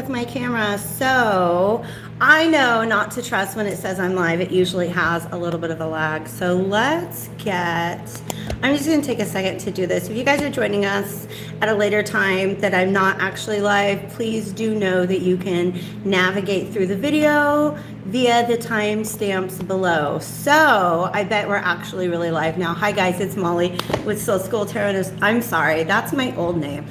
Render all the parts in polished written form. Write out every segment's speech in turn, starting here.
with my camera, so I know not to trust when it says I'm live. It usually has a little bit of a lag. So let's get, I'm just going to take a second to do this. If you guys are joining us at a later time that I'm not actually live, please do know that you can navigate through the video via the timestamps below. So I bet we're actually really live now. Hi guys, it's Molly with Soul School Tarot. I'm sorry, that's my old name.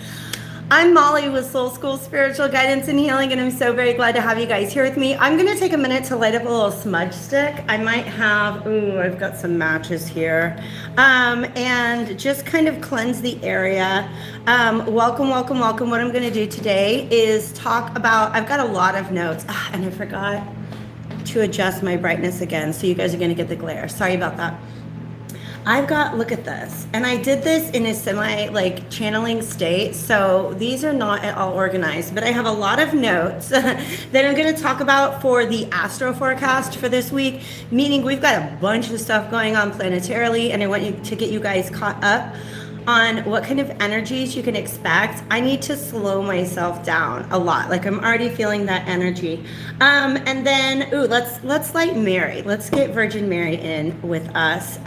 I'm Molly with Soul School Spiritual Guidance and Healing, and I'm so very glad to have you guys here with me. I'm going to take a minute to light up a little smudge stick. I might have, I've got some matches here, and just kind of cleanse the area. Welcome. What I'm going to do today is talk about, I've got a lot of notes, and I forgot to adjust my brightness again, so you guys are going to get the glare. Sorry about that. I've got, look at this, and I did this in a semi channeling state, so these are not at all organized, but I have a lot of notes that I'm going to talk about for the AstroForecast for this week, meaning we've got a bunch of stuff going on planetarily, and I want you to get you guys caught up on what kind of energies you can expect. I need to slow myself down a lot. Like I'm already feeling that energy. And then, let's light Mary. Let's get Virgin Mary in with us.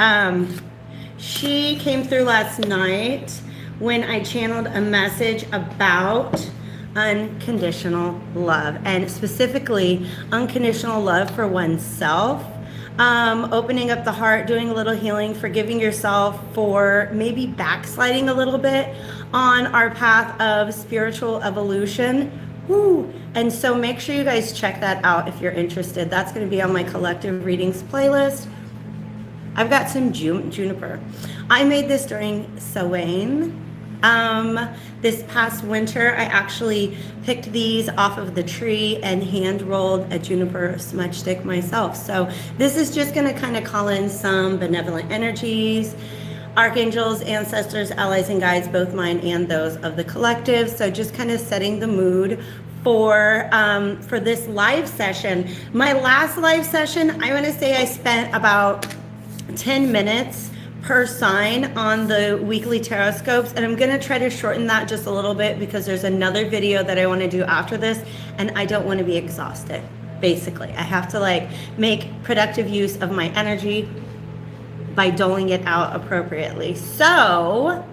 She came through last night when I channeled a message about unconditional love, and specifically unconditional love for oneself. Opening up the heart, doing a little healing, forgiving yourself for maybe backsliding a little bit on our path of spiritual evolution. Woo. And so make sure you guys check that out if you're interested. That's going to be on my collective readings playlist. I've got some juniper. I made this during Samhain. This past winter, I actually picked these off of the tree and hand rolled a juniper smudge stick myself. So this is just going to kind of call in some benevolent energies, archangels, ancestors, allies, and guides, both mine and those of the collective. So just kind of setting the mood for this live session. My last live session, I want to say I spent about 10 minutes per sign on the weekly Tarotscopes, and I'm going to try to shorten that just a little bit because there's another video that I want to do after this, and I don't want to be exhausted. Basically, I have to make productive use of my energy by doling it out appropriately. So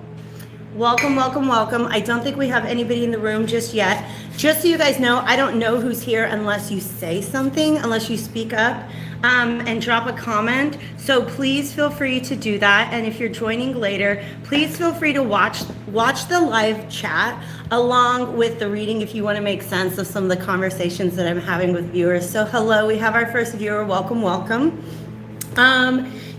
welcome. I don't think we have anybody in the room just yet. Just so you guys know, I don't know who's here unless you say something, unless you speak up and drop a comment. So please feel free to do that. And if you're joining later, please feel free to watch the live chat along with the reading if you want to make sense of some of the conversations that I'm having with viewers. So hello, we have our first viewer. Welcome.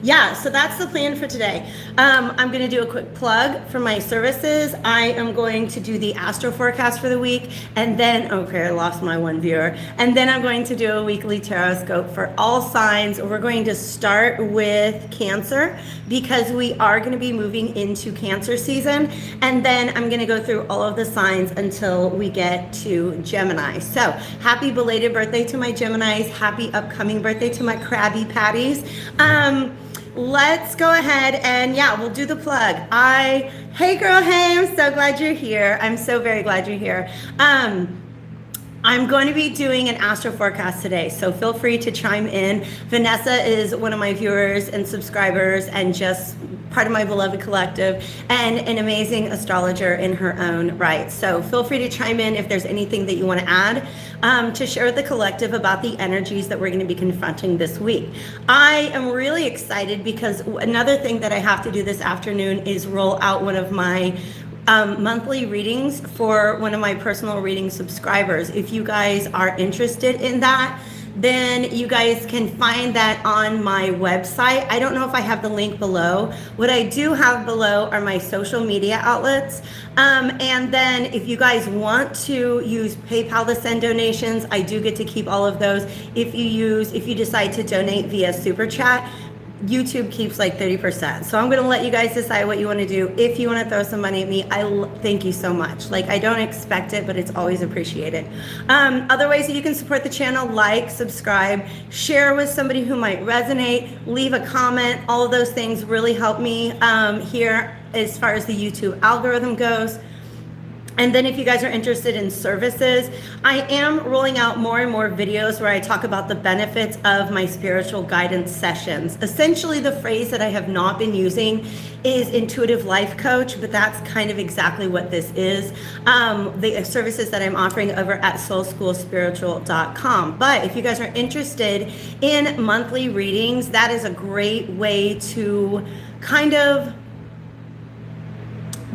Yeah, so that's the plan for today. I'm going to do a quick plug for my services. I am going to do the AstroForecast for the week, and then, okay, I lost my one viewer, and then I'm going to do a weekly Tarotscope for all signs. We're going to start with Cancer because we are going to be moving into Cancer season, and then I'm going to go through all of the signs until we get to Gemini. So happy belated birthday to my Geminis. Happy upcoming birthday to my Krabby Patties. Let's go ahead and we'll do the plug. Hey girl, hey, I'm so glad you're here. I'm so very glad you're here. I'm going to be doing an AstroForecast today, so feel free to chime in. Vanessa is one of my viewers and subscribers and just part of my beloved collective and an amazing astrologer in her own right. So feel free to chime in if there's anything that you want to add to share with the collective about the energies that we're going to be confronting this week. I am really excited because another thing that I have to do this afternoon is roll out one of my monthly readings for one of my personal reading subscribers. If you guys are interested in that, then you guys can find that on my website. I don't know if I have the link below. What I do have below are my social media outlets. And then if you guys want to use PayPal to send donations, I do get to keep all of those. If you decide to donate via Super Chat, YouTube keeps like 30%. So I'm going to let you guys decide what you want to do. If you want to throw some money at me, thank you so much. I don't expect it, but it's always appreciated. Other ways that you can support the channel, subscribe, share with somebody who might resonate, leave a comment. All of those things really help me here as far as the YouTube algorithm goes. And then if you guys are interested in services, I am rolling out more and more videos where I talk about the benefits of my spiritual guidance sessions. Essentially, the phrase that I have not been using is intuitive life coach, but that's kind of exactly what this is. The services that I'm offering over at soulschoolspiritual.com. But if you guys are interested in monthly readings, that is a great way to kind of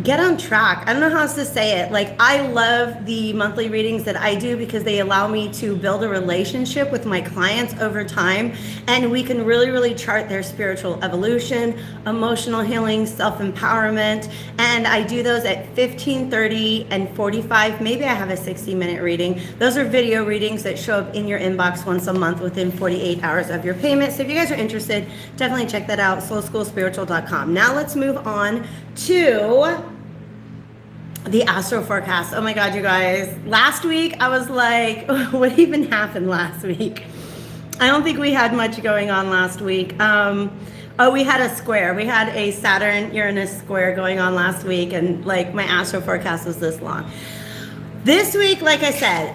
get on track. I don't know how else to say it. Like, I love the monthly readings that I do because they allow me to build a relationship with my clients over time, and we can really chart their spiritual evolution, emotional healing, self-empowerment. And I do those at 15, 30, and 45. Maybe I have a 60-minute reading. Those are video readings that show up in your inbox once a month within 48 hours of your payment. So if you guys are interested, definitely check that out, soulschoolspiritual.com. Now let's move on to the AstroForecast. Oh my God, you guys. Last week, I was like, what even happened last week? I don't think we had much going on last week. Oh, we had a square. We had a Saturn-Uranus square going on last week, and like my AstroForecast was this long. This week, like I said,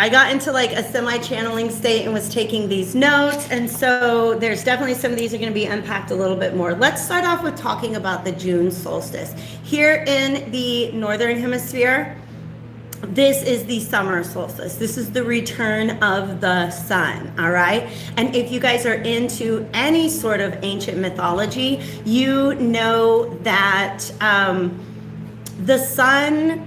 I got into like a semi-channeling state and was taking these notes. And so there's definitely some of these are going to be unpacked a little bit more. Let's start off with talking about the June solstice. Here in the Northern Hemisphere, this is the summer solstice. This is the return of the sun, all right? And if you guys are into any sort of ancient mythology, you know that the sun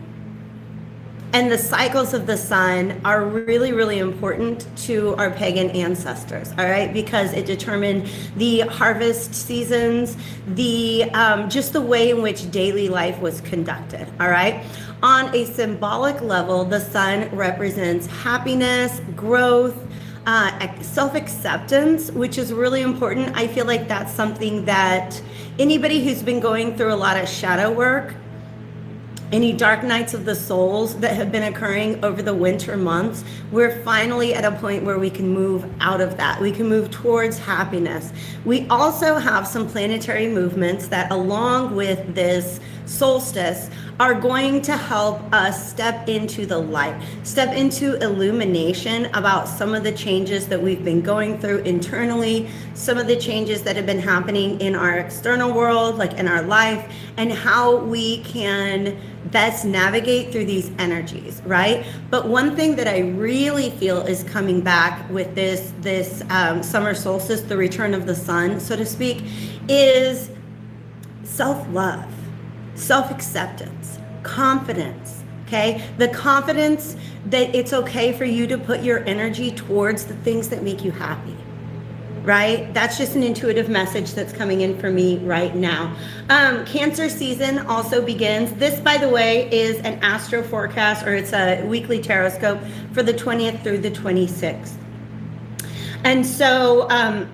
and the cycles of the sun are really important to our pagan ancestors, all right? Because it determined the harvest seasons, the just the way in which daily life was conducted, all right? On a symbolic level, the sun represents happiness, growth, self-acceptance, which is really important. I feel like that's something that anybody who's been going through a lot of shadow work, any dark nights of the souls that have been occurring over the winter months, we're finally at a point where we can move out of that. We can move towards happiness. We also have some planetary movements that, along with this solstice, are going to help us step into the light, step into illumination about some of the changes that we've been going through internally, some of the changes that have been happening in our external world, like in our life, and how we can best navigate through these energies, right? But one thing that I really feel is coming back with this summer solstice, the return of the sun, so to speak, is self-love, self-acceptance, confidence, okay? The confidence that it's okay for you to put your energy towards the things that make you happy, right? That's just an intuitive message that's coming in for me right now. Cancer season also begins. This, by the way, is an astro forecast, or it's a weekly Tarotscope for the 20th through the 26th. And so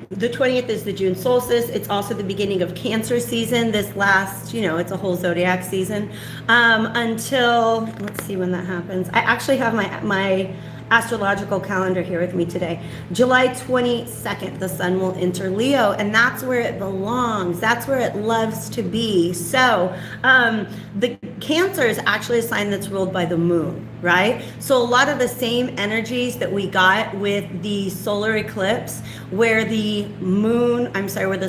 the 20th is the June solstice. It's also the beginning of Cancer season. This lasts, it's a whole zodiac season until, let's see when that happens. I actually have my astrological calendar here with me today. July 22nd, the sun will enter Leo, and that's where it belongs. That's where it loves to be. So the Cancer is actually a sign that's ruled by the moon, right? So a lot of the same energies that we got with the solar eclipse, where the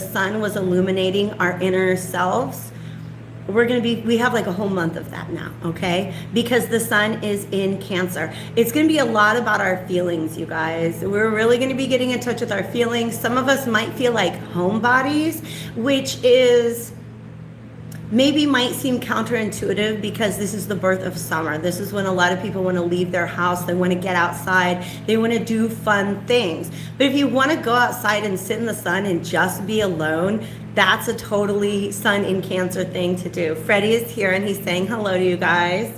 sun was illuminating our inner selves, we have like a whole month of that now, okay? Because the sun is in Cancer. It's gonna be a lot about our feelings, you guys. We're really gonna be getting in touch with our feelings. Some of us might feel like homebodies, which is maybe might seem counterintuitive because this is the birth of summer. This is when a lot of people want to leave their house. They want to get outside. They want to do fun things. But if you want to go outside and sit in the sun and just be alone, that's a totally sun in Cancer thing to do. Freddie is here and he's saying hello to you guys.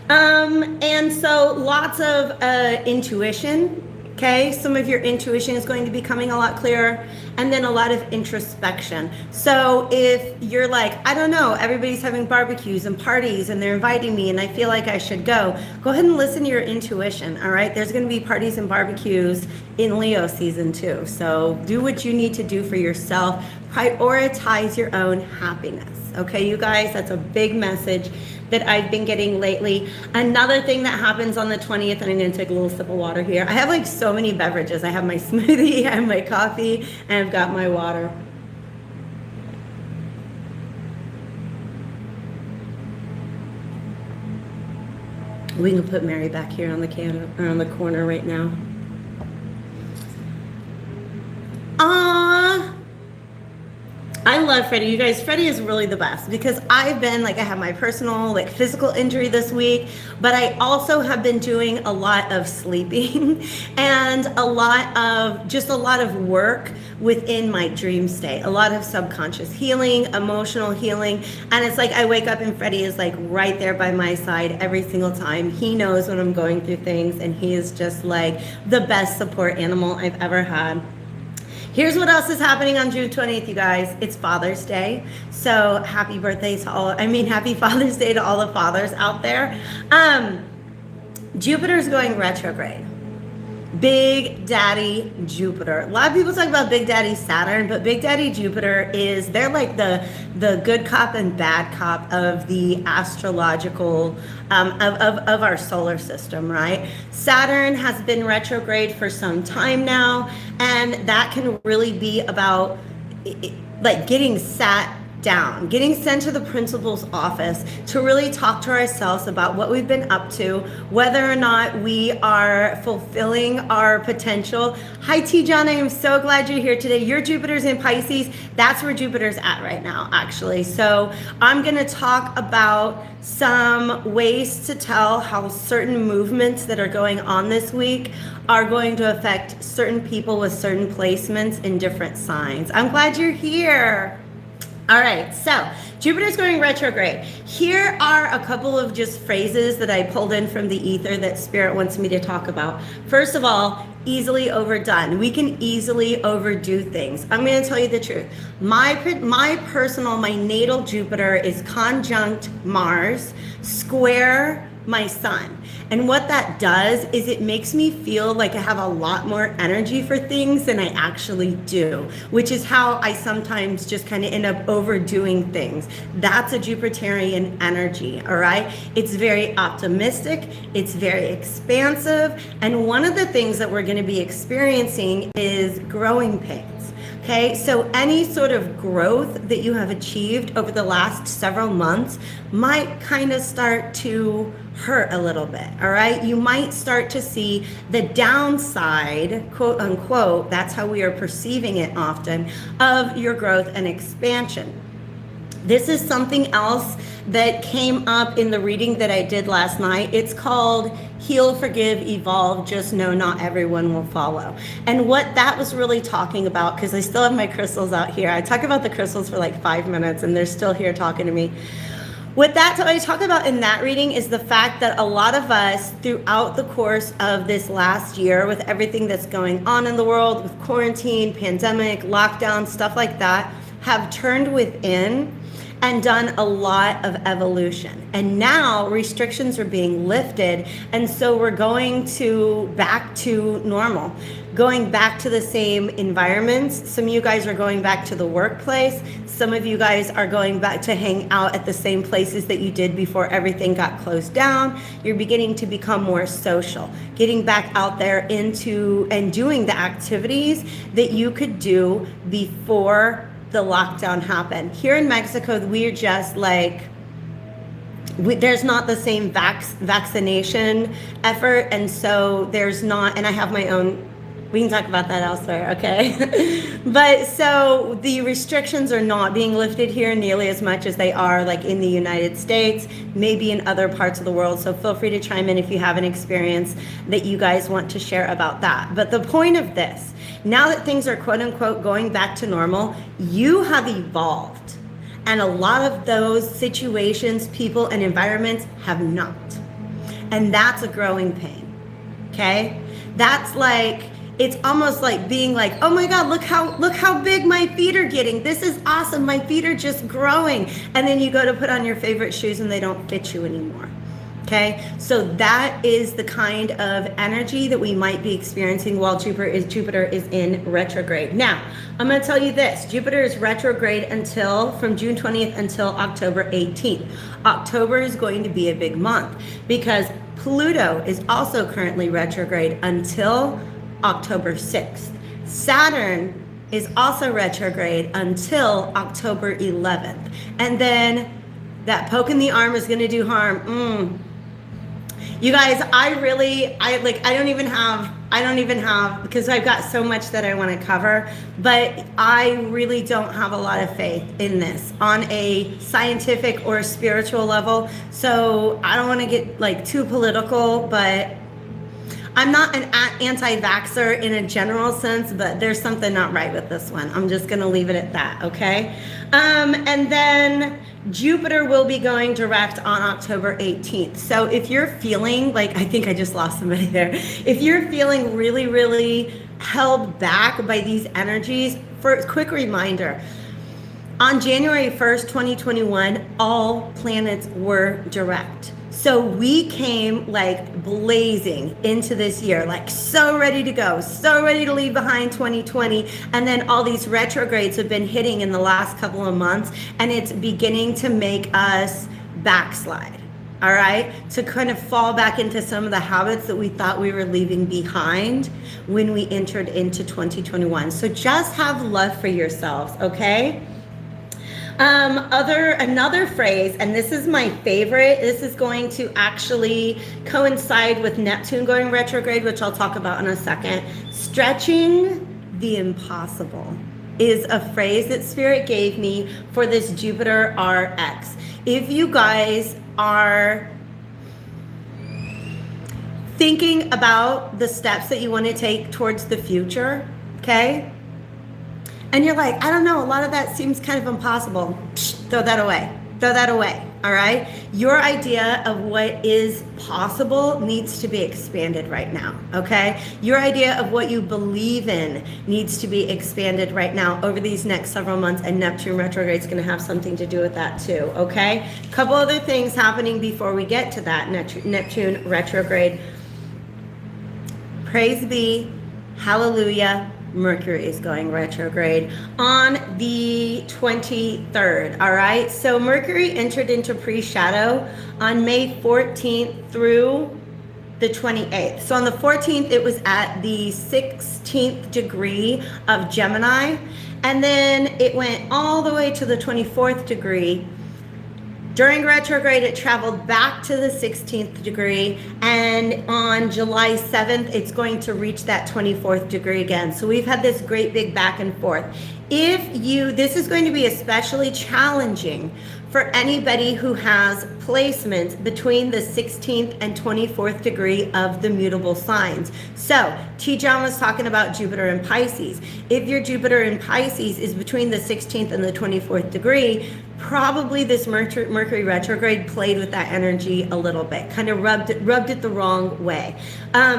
And so lots of intuition. Okay, some of your intuition is going to be coming a lot clearer, and then a lot of introspection. So if you're like, I don't know, everybody's having barbecues and parties and they're inviting me and I feel like I should go ahead and listen to your intuition, all right? There's going to be parties and barbecues in Leo season too. So do what you need to do for yourself. Prioritize your own happiness. Okay, you guys, that's a big message that I've been getting lately. Another thing that happens on the 20th, and I'm going to take a little sip of water here. I have like so many beverages. I have my smoothie, I have my coffee, and I've got my water. We can put Mary back here on the or on the corner right now. I love Freddie. You guys, Freddie is really the best because I've been like, I have my personal like physical injury this week, but I also have been doing a lot of sleeping and a lot of work within my dream state, a lot of subconscious healing, emotional healing. And it's like, I wake up and Freddie is like right there by my side every single time. He knows when I'm going through things and he is just like the best support animal I've ever had. Here's what else is happening on June 20th, you guys. It's Father's Day. So happy Father's Day to all the fathers out there. Jupiter's going retrograde. Big Daddy Jupiter. A lot of people talk about Big Daddy Saturn, but Big Daddy Jupiter they're like the good cop and bad cop of the astrological, of our solar system, right? Saturn has been retrograde for some time now, and that can really be about like getting sat down, getting sent to the principal's office to really talk to ourselves about what we've been up to, whether or not we are fulfilling our potential. Hi, T-John, I am so glad you're here today. Your Jupiter's in Pisces. That's where Jupiter's at right now, actually. So I'm going to talk about some ways to tell how certain movements that are going on this week are going to affect certain people with certain placements in different signs. I'm glad you're here. All right, so Jupiter's going retrograde. Here are a couple of just phrases that I pulled in from the ether that Spirit wants me to talk about. First of all, easily overdone. We can easily overdo things. I'm going to tell you the truth. My natal Jupiter is conjunct Mars, square my sun. And what that does is it makes me feel like I have a lot more energy for things than I actually do, which is how I sometimes just kind of end up overdoing things. That's a Jupiterian energy, all right? It's very optimistic, it's very expansive, and one of the things that we're going to be experiencing is growing pains. Okay, so any sort of growth that you have achieved over the last several months might kind of start to hurt a little bit, all right? You might start to see the downside, quote unquote, that's how we are perceiving it often, of your growth and expansion. This is something else that came up in the reading that I did last night. It's called Heal, Forgive, Evolve, Just Know Not Everyone Will Follow. And what that was really talking about, because I still have my crystals out here. I talk about the crystals for like 5 minutes and they're still here talking to me. What I talk about in that reading is the fact that a lot of us throughout the course of this last year, with everything that's going on in the world, with quarantine, pandemic, lockdown, stuff like that, have turned within and done a lot of evolution. And now restrictions are being lifted. And so we're going back to normal, going back to the same environments. Some of you guys are going back to the workplace. Some of you guys are going back to hang out at the same places that you did before everything got closed down. You're beginning to become more social, getting back out there into and doing the activities that you could do before the lockdown happened. Here in Mexico, we're just like, there's not the same vaccination effort, and so there's not, and I have my own, we can talk about that elsewhere, okay? But so the restrictions are not being lifted here nearly as much as they are like in the United States, maybe in other parts of the world. So feel free to chime in if you have an experience that you guys want to share about that. But the point of this, now that things are quote unquote going back to normal, you have evolved. And a lot of those situations, people, and environments have not. And that's a growing pain, okay? That's like, it's almost like being like, oh my God, look how big my feet are getting. This is awesome. My feet are just growing. And then you go to put on your favorite shoes and they don't fit you anymore. Okay, so that is the kind of energy that we might be experiencing while Jupiter is in retrograde. Now, I'm going to tell you this. Jupiter is retrograde from June 20th until October 18th. October is going to be a big month because Pluto is also currently retrograde until October 6th. Saturn is also retrograde until October 11th. And then that poke in the arm is going to do harm. You guys, I don't even have, because I've got so much that I want to cover, but I really don't have a lot of faith in this on a scientific or spiritual level. So I don't want to get like too political, but I'm not an anti-vaxxer in a general sense, but there's something not right with this one. I'm just going to leave it at that, okay? And then Jupiter will be going direct on October 18th. So if you're feeling like, I think I just lost somebody there. If you're feeling really, really held back by these energies, for a quick reminder, on January 1st, 2021, all planets were direct. So we came like blazing into this year, like so ready to go, so ready to leave behind 2020. And then all these retrogrades have been hitting in the last couple of months, and it's beginning to make us backslide. All right, to kind of fall back into some of the habits that we thought we were leaving behind when we entered into 2021. So just have love for yourselves, okay? Another phrase, and this is my favorite, this is going to actually coincide with Neptune going retrograde, which I'll talk about in a second. Stretching the impossible is a phrase that Spirit gave me for this Jupiter RX. If you guys are thinking about the steps that you want to take towards the future, okay? And you're like, I don't know, a lot of that seems kind of impossible. Throw that away, all right? Your idea of what is possible needs to be expanded right now, okay? Your idea of what you believe in needs to be expanded right now over these next several months, and Neptune retrograde is going to have something to do with that too, okay? A couple other things happening before we get to that Neptune retrograde. Praise be, hallelujah. Mercury is going retrograde on the 23rd, all right? So Mercury entered into pre-shadow on May 14th through the 28th. So on the 14th, it was at the 16th degree of Gemini, and then it went all the way to the 24th degree. During retrograde, it traveled back to the 16th degree, and on July 7th, it's going to reach that 24th degree again. So we've had this great big back and forth. This is going to be especially challenging for anybody who has placements between the 16th and 24th degree of the mutable signs. So T-John was talking about Jupiter in Pisces. If your Jupiter in Pisces is between the 16th and the 24th degree, probably this Mercury retrograde played with that energy a little bit, kind of rubbed it the wrong way.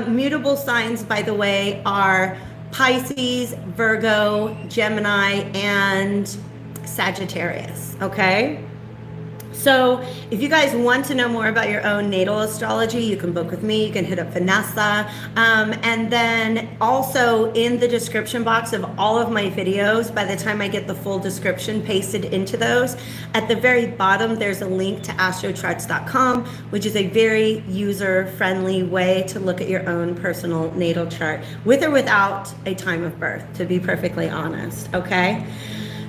Mutable signs, by the way, are Pisces, Virgo, Gemini, and Sagittarius, okay? So if you guys want to know more about your own natal astrology, you can book with me. You can hit up Vanessa. And then also in the description box of all of my videos, by the time I get the full description pasted into those, at the very bottom, there's a link to astrocharts.com, which is a very user-friendly way to look at your own personal natal chart, with or without a time of birth, to be perfectly honest, okay?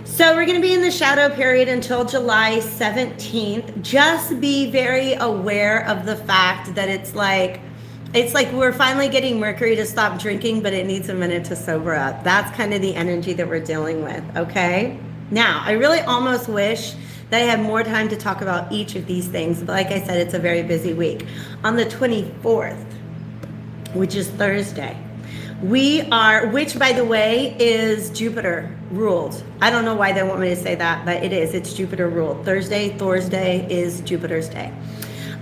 So we're going to be in the shadow period until July 17th. Just be very aware of the fact that it's like we're finally getting Mercury to stop drinking, but it needs a minute to sober up. That's kind of the energy that we're dealing with, okay? Now, I really almost wish that I had more time to talk about each of these things, but like I said, it's a very busy week. On the 24th, which is Thursday, which by the way is Jupiter ruled. I don't know why they want me to say that, but it is. It's Jupiter ruled. Thursday is Jupiter's day.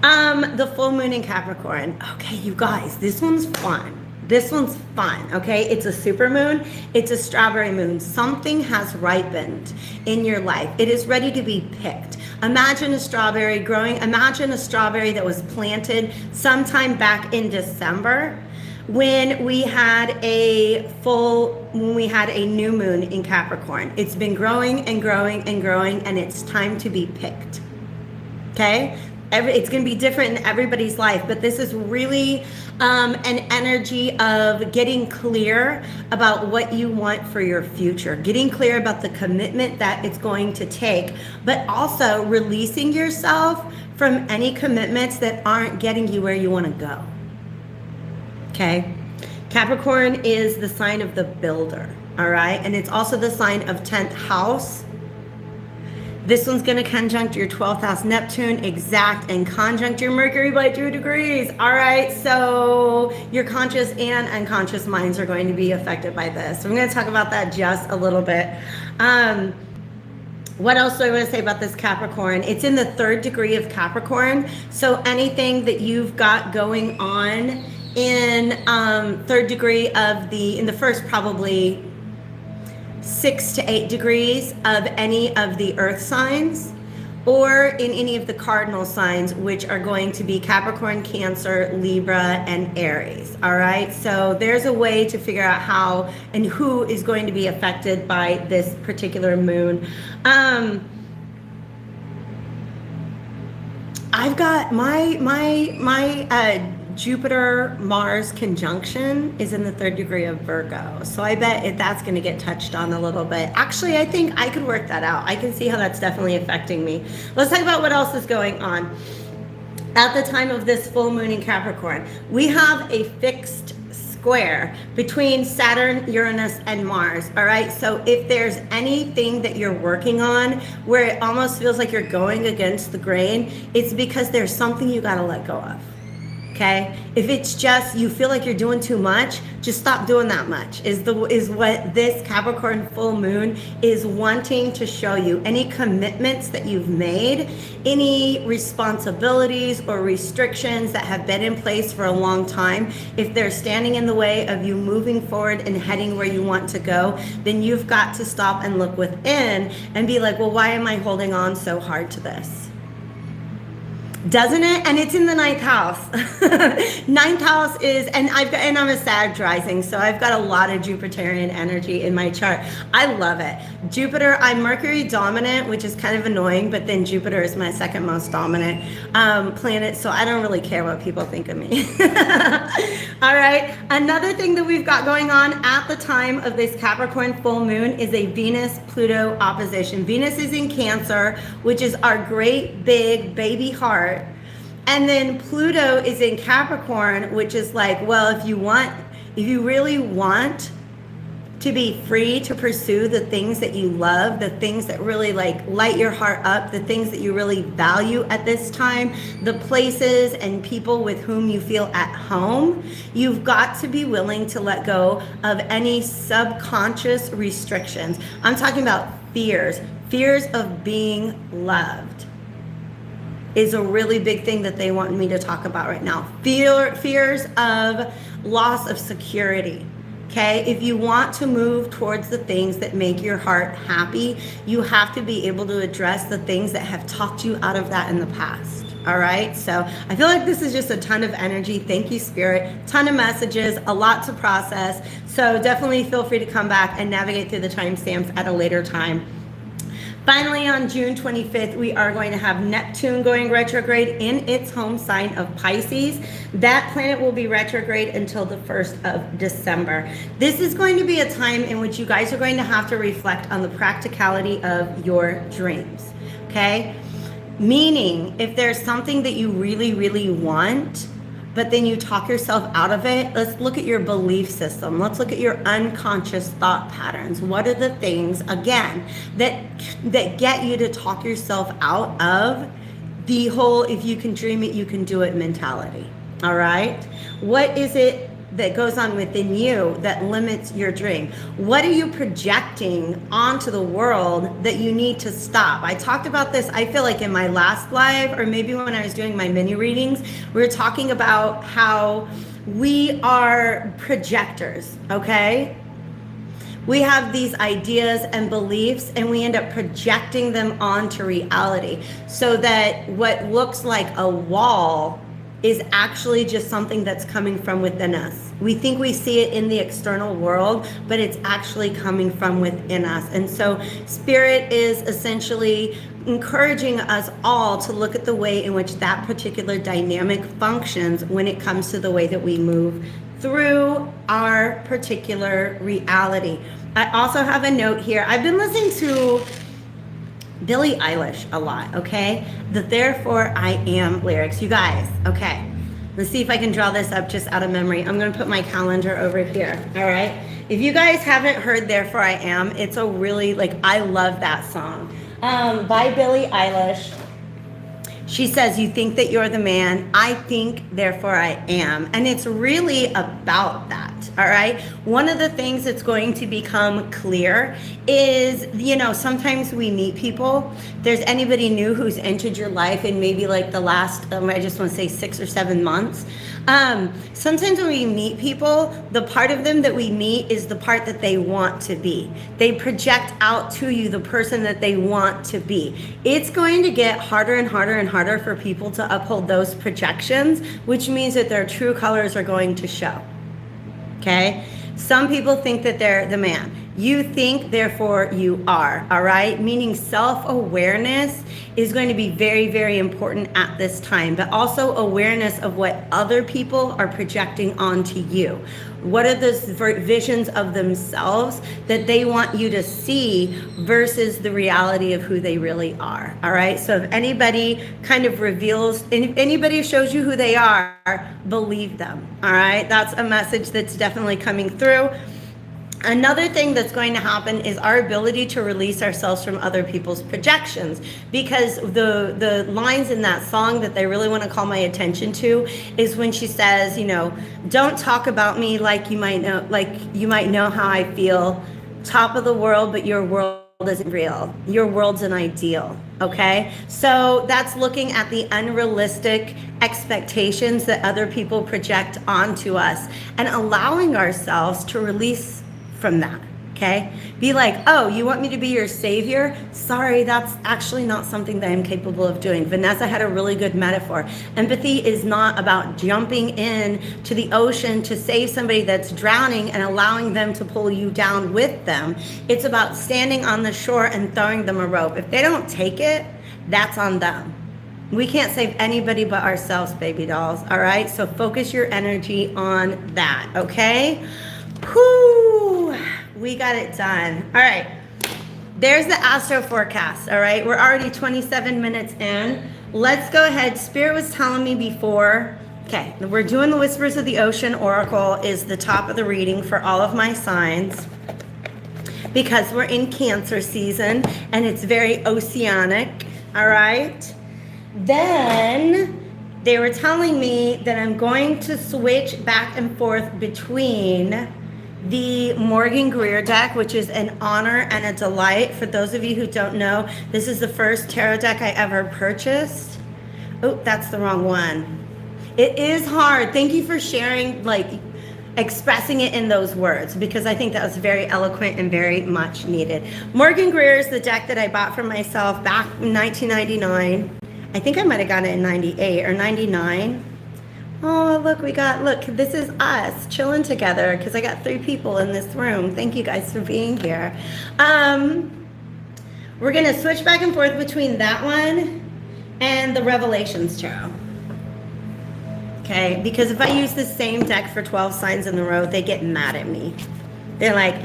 The full moon in Capricorn. Okay, you guys, this one's fun. This one's fun, okay? It's a super moon. It's a strawberry moon. Something has ripened in your life. It is ready to be picked. Imagine a strawberry growing. Imagine a strawberry that was planted sometime back in December when we had a new moon in Capricorn. It's been growing and growing and growing, and it's time to be picked, okay? It's going to be different in everybody's life, but this is really an energy of getting clear about what you want for your future, getting clear about the commitment that it's going to take, but also releasing yourself from any commitments that aren't getting you where you want to go. Okay? Capricorn is the sign of the builder, all right? And it's also the sign of 10th house. This one's going to conjunct your 12th house Neptune, exact, and conjunct your Mercury by 2 degrees. All right, so your conscious and unconscious minds are going to be affected by this. So I'm going to talk about that just a little bit. What else do I want to say about this Capricorn? It's in the 3rd degree of Capricorn. So anything that you've got going on in 3rd degree in the first probably 6 to 8 degrees of any of the earth signs, or in any of the cardinal signs, which are going to be Capricorn, Cancer, Libra, and Aries. All right, so there's a way to figure out how and who is going to be affected by this particular moon. I've got my Jupiter-Mars conjunction is in the 3rd degree of Virgo. So I bet that's going to get touched on a little bit. Actually, I think I could work that out. I can see how that's definitely affecting me. Let's talk about what else is going on. At the time of this full moon in Capricorn, we have a fixed square between Saturn, Uranus, and Mars. All right. So if there's anything that you're working on where it almost feels like you're going against the grain, it's because there's something you got to let go of. Okay, if it's just you feel like you're doing too much, just stop doing that much is what this Capricorn full moon is wanting to show you. Any commitments that you've made, any responsibilities or restrictions that have been in place for a long time, if they're standing in the way of you moving forward and heading where you want to go, then you've got to stop and look within and be like, well, why am I holding on so hard to this? Doesn't it? And it's in the 9th house. 9th house is, and I'm a Sag rising, so I've got a lot of Jupiterian energy in my chart. I love it. Jupiter, I'm Mercury dominant, which is kind of annoying, but then Jupiter is my 2nd most dominant planet, so I don't really care what people think of me. All right. Another thing that we've got going on at the time of this Capricorn full moon is a Venus-Pluto opposition. Venus is in Cancer, which is our great big baby heart. And then Pluto is in Capricorn, which is like, well, if you really want to be free to pursue the things that you love, the things that really like light your heart up, the things that you really value at this time, the places and people with whom you feel at home, you've got to be willing to let go of any subconscious restrictions. I'm talking about fears of being loved. Is a really big thing that they want me to talk about right now. Fears of loss of security. Okay, if you want to move towards the things that make your heart happy, you have to be able to address the things that have talked you out of that in the past. All right, so I feel like this is just a ton of energy. Thank you, Spirit. Ton of messages, a lot to process. So definitely feel free to come back and navigate through the timestamps at a later time. Finally, on June 25th, we are going to have Neptune going retrograde in its home sign of Pisces. That planet will be retrograde until the 1st of December. This is going to be a time in which you guys are going to have to reflect on the practicality of your dreams, okay? Meaning, if there's something that you really, really want, but then you talk yourself out of it, let's look at your belief system. Let's look at your unconscious thought patterns. What are the things, again, that get you to talk yourself out of the whole if you can dream it, you can do it mentality, all right? What is it that goes on within you that limits your dream? What are you projecting onto the world that you need to stop? I talked about this, I feel like in my last live, or maybe when I was doing my mini readings, we were talking about how we are projectors, okay? We have these ideas and beliefs, and we end up projecting them onto reality, so that what looks like a wall is actually just something that's coming from within us. We think we see it in the external world, but it's actually coming from within us. And so Spirit is essentially encouraging us all to look at the way in which that particular dynamic functions when it comes to the way that we move through our particular reality. I also have a note here. I've been listening to Billie Eilish a lot, okay? The Therefore I Am lyrics. You guys, okay. Let's see if I can draw this up just out of memory. I'm going to put my calendar over here, all right? If you guys haven't heard Therefore I Am, it's a really, I love that song. By Billie Eilish. She says, you think that you're the man, I think, therefore I am. And it's really about that, all right? One of the things that's going to become clear is, sometimes we meet people. There's anybody new who's entered your life in maybe the last, I just want to say 6 or 7 months. Sometimes when we meet people, the part of them that we meet is the part that they want to be. They project out to you the person that they want to be. It's going to get harder and harder and harder for people to uphold those projections, which means that their true colors are going to show. Okay? Some people think that they're the man. You think, therefore you are, all right? Meaning self-awareness is going to be very, very important at this time, but also awareness of what other people are projecting onto you. What are the visions of themselves that they want you to see versus the reality of who they really are, all right? So if anybody kind of reveals, if anybody shows you who they are, believe them, all right? That's a message that's definitely coming through. Another thing that's going to happen is our ability to release ourselves from other people's projections, because the lines in that song that they really want to call my attention to is when she says, don't talk about me like you might know how I feel, top of the world, but your world isn't real. Your world's an ideal. Okay, so that's looking at the unrealistic expectations that other people project onto us and allowing ourselves to release from that. Okay, be like, oh, you want me to be your savior? Sorry, that's actually not something that I'm capable of doing. Vanessa had a really good metaphor. Empathy is not about jumping in to the ocean to save somebody that's drowning and allowing them to pull you down with them. It's about standing on the shore and throwing them a rope. If they don't take it, that's on them. We can't save anybody but ourselves, baby dolls. All right, so focus your energy on that. Okay. Whew, we got it done. All right, there's the Astro Forecast. All right, we're already 27 minutes in. Let's go ahead. Spirit was telling me before, okay, we're doing the Whispers of the Ocean Oracle is the top of the reading for all of my signs because we're in Cancer season and it's very oceanic. All right, then they were telling me that I'm going to switch back and forth between the Morgan Greer deck, which is an honor and a delight. For those of you who don't know, this is the first tarot deck I ever purchased. Oh, that's the wrong one. It is hard. Thank you for sharing, expressing it in those words, because I think that was very eloquent and very much needed. Morgan Greer is the deck that I bought for myself back in 1999. I think I might have gotten it in 98 or 99. Oh, look, this is us chilling together because I got 3 people in this room. Thank you guys for being here. We're going to switch back and forth between that one and the Revelations Tarot. Okay, because if I use the same deck for 12 signs in a row, they get mad at me. They're like,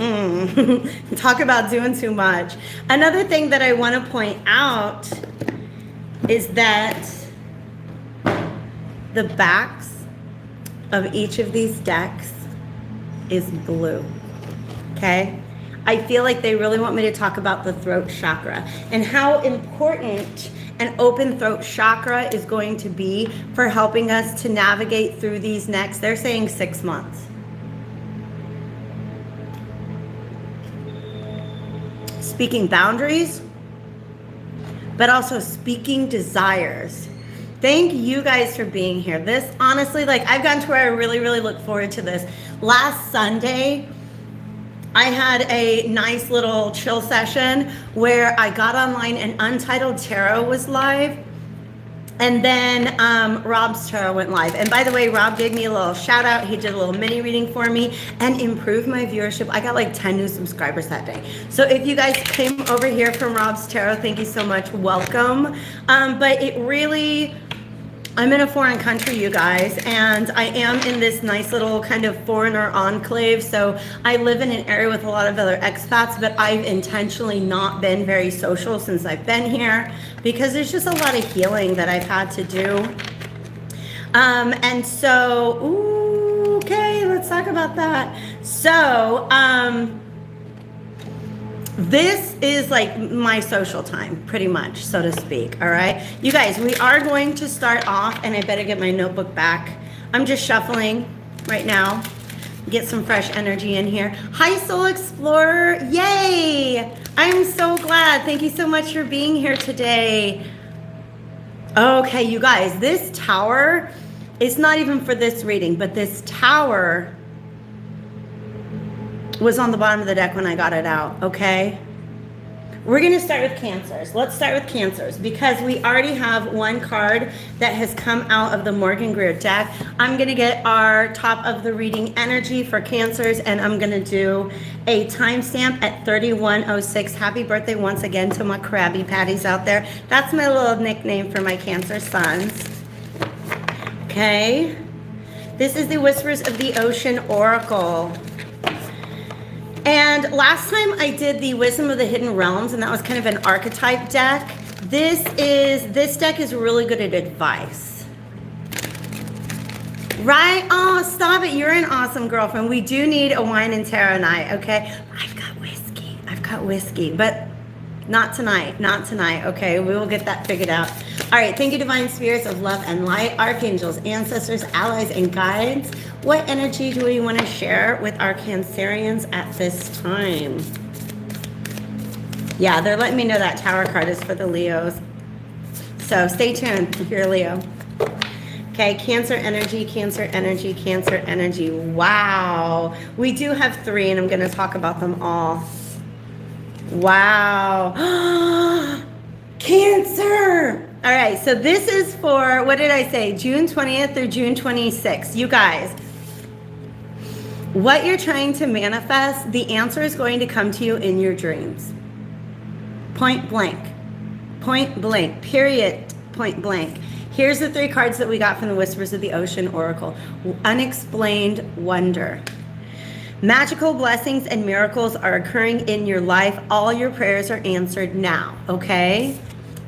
talk about doing too much. Another thing that I want to point out is that the backs of each of these decks is blue, okay? I feel like they really want me to talk about the throat chakra and how important an open throat chakra is going to be for helping us to navigate through these next, they're saying 6 months. Speaking boundaries, but also speaking desires. Thank you guys for being here. This, honestly, like, I've gotten to where I really, really look forward to this. Last Sunday, I had a nice little chill session where I got online and Untitled Tarot was live. And then Rob's Tarot went live. And by the way, Rob gave me a little shout out. He did a little mini reading for me and improved my viewership. I got like 10 new subscribers that day. So if you guys came over here from Rob's Tarot, thank you so much. Welcome. But it really, I'm in a foreign country, you guys, and I am in this nice little kind of foreigner enclave. So I live in an area with a lot of other expats, but I've intentionally not been very social since I've been here because there's just a lot of healing that I've had to do. And so, ooh, okay, let's talk about that. So, this is like my social time, pretty much, so to speak, all right? You guys, we are going to start off, and I better get my notebook back. I'm just shuffling right now, get some fresh energy in here. Hi, Soul Explorer, yay! I'm so glad, thank you so much for being here today. Okay, you guys, this tower is not even for this reading, but this tower was on the bottom of the deck when I got it out, okay? We're gonna start with Cancers. Let's start with Cancers because we already have one card that has come out of the Morgan Greer deck. I'm gonna get our top of the reading energy for Cancers and I'm gonna do a timestamp at 31:06. Happy birthday once again to my Krabby Patties out there. That's my little nickname for my Cancer sons. Okay. This is the Whispers of the Ocean Oracle. And last time I did the Wisdom of the Hidden Realms, and that was kind of an archetype deck. This deck is really good at advice. Right? Oh, stop it. You're an awesome girlfriend. We do need a wine and tarot night, okay? I've got whiskey, but not tonight, okay? We will get that figured out. All right, thank you, Divine Spirits of Love and Light, Archangels, Ancestors, Allies, and Guides. What energy do we want to share with our Cancerians at this time? Yeah, they're letting me know that Tower card is for the Leos. So stay tuned if you're a Leo. Okay, Cancer energy, Cancer energy, Cancer energy. Wow. We do have 3, and I'm going to talk about them all. Wow. Cancer. All right, so this is for, what did I say, June 20th or June 26th? You guys, what you're trying to manifest, the answer is going to come to you in your dreams. Point blank, period, point blank. Here's the 3 cards that we got from the Whispers of the Ocean Oracle. Unexplained wonder. Magical blessings and miracles are occurring in your life. All your prayers are answered now, okay?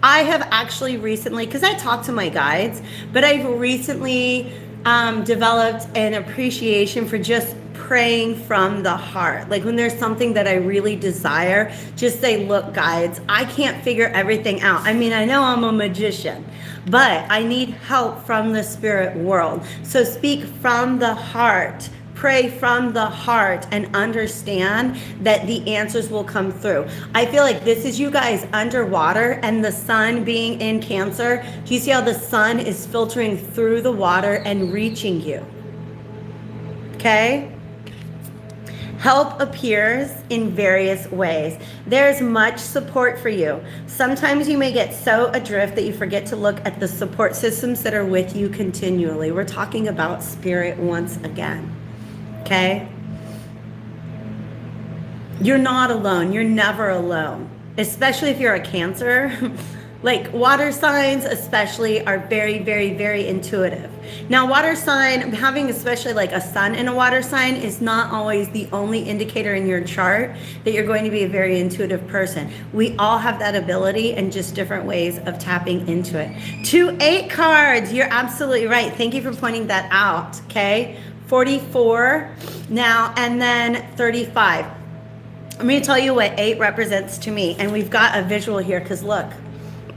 I have actually recently, because I talk to my guides, but I've recently developed an appreciation for just praying from the heart. Like when there's something that I really desire, just say, look, guides, I can't figure everything out. I mean, I know I'm a magician, but I need help from the spirit world. So speak from the heart. Pray from the heart and understand that the answers will come through. I feel like this is you guys underwater and the sun being in Cancer. Do you see how the sun is filtering through the water and reaching you? Okay? Help appears in various ways. There's much support for you. Sometimes you may get so adrift that you forget to look at the support systems that are with you continually. We're talking about spirit once again. Okay? You're not alone. You're never alone. Especially if you're a Cancer. Like water signs especially are very, very, very intuitive. Now water sign, having especially like a sun in a water sign is not always the only indicator in your chart that you're going to be a very intuitive person. We all have that ability and just different ways of tapping into it. 2 8 cards. You're absolutely right. Thank you for pointing that out. Okay? 44 now, and then 35. I'm going to tell you what 8 represents to me. And we've got a visual here because look,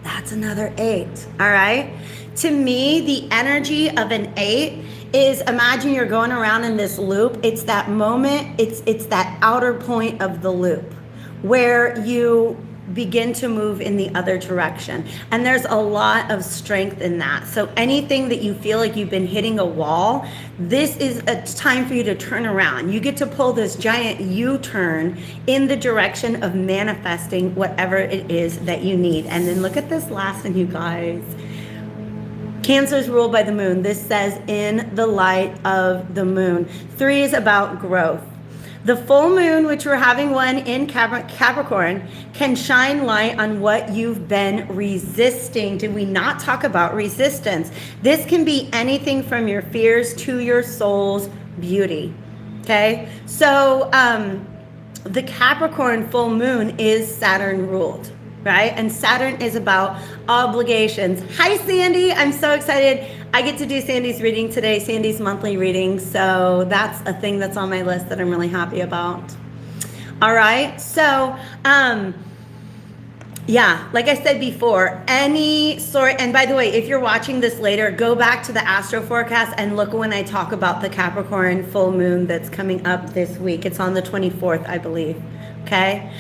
that's another 8. All right. To me, the energy of an 8 is, imagine you're going around in this loop. It's that moment. It's that outer point of the loop where you begin to move in the other direction. And there's a lot of strength in that. So anything that you feel like you've been hitting a wall, this is a time for you to turn around. You get to pull this giant U-turn in the direction of manifesting whatever it is that you need. And then look at this last one, you guys. Cancer is ruled by the moon. This says in the light of the moon. 3 is about growth. The full moon, which we're having one in Capricorn, can shine light on what you've been resisting. Did we not talk about resistance? This can be anything from your fears to your soul's beauty. Okay? So the Capricorn full moon is Saturn ruled. Right? And Saturn is about obligations. Hi, Sandy. I'm so excited. I get to do Sandy's reading today, Sandy's monthly reading. So that's a thing that's on my list that I'm really happy about. All right. So, yeah, like I said before, any sort, and by the way, if you're watching this later, go back to the AstroForecast and look when I talk about the Capricorn full moon that's coming up this week. It's on the 24th, I believe. Okay.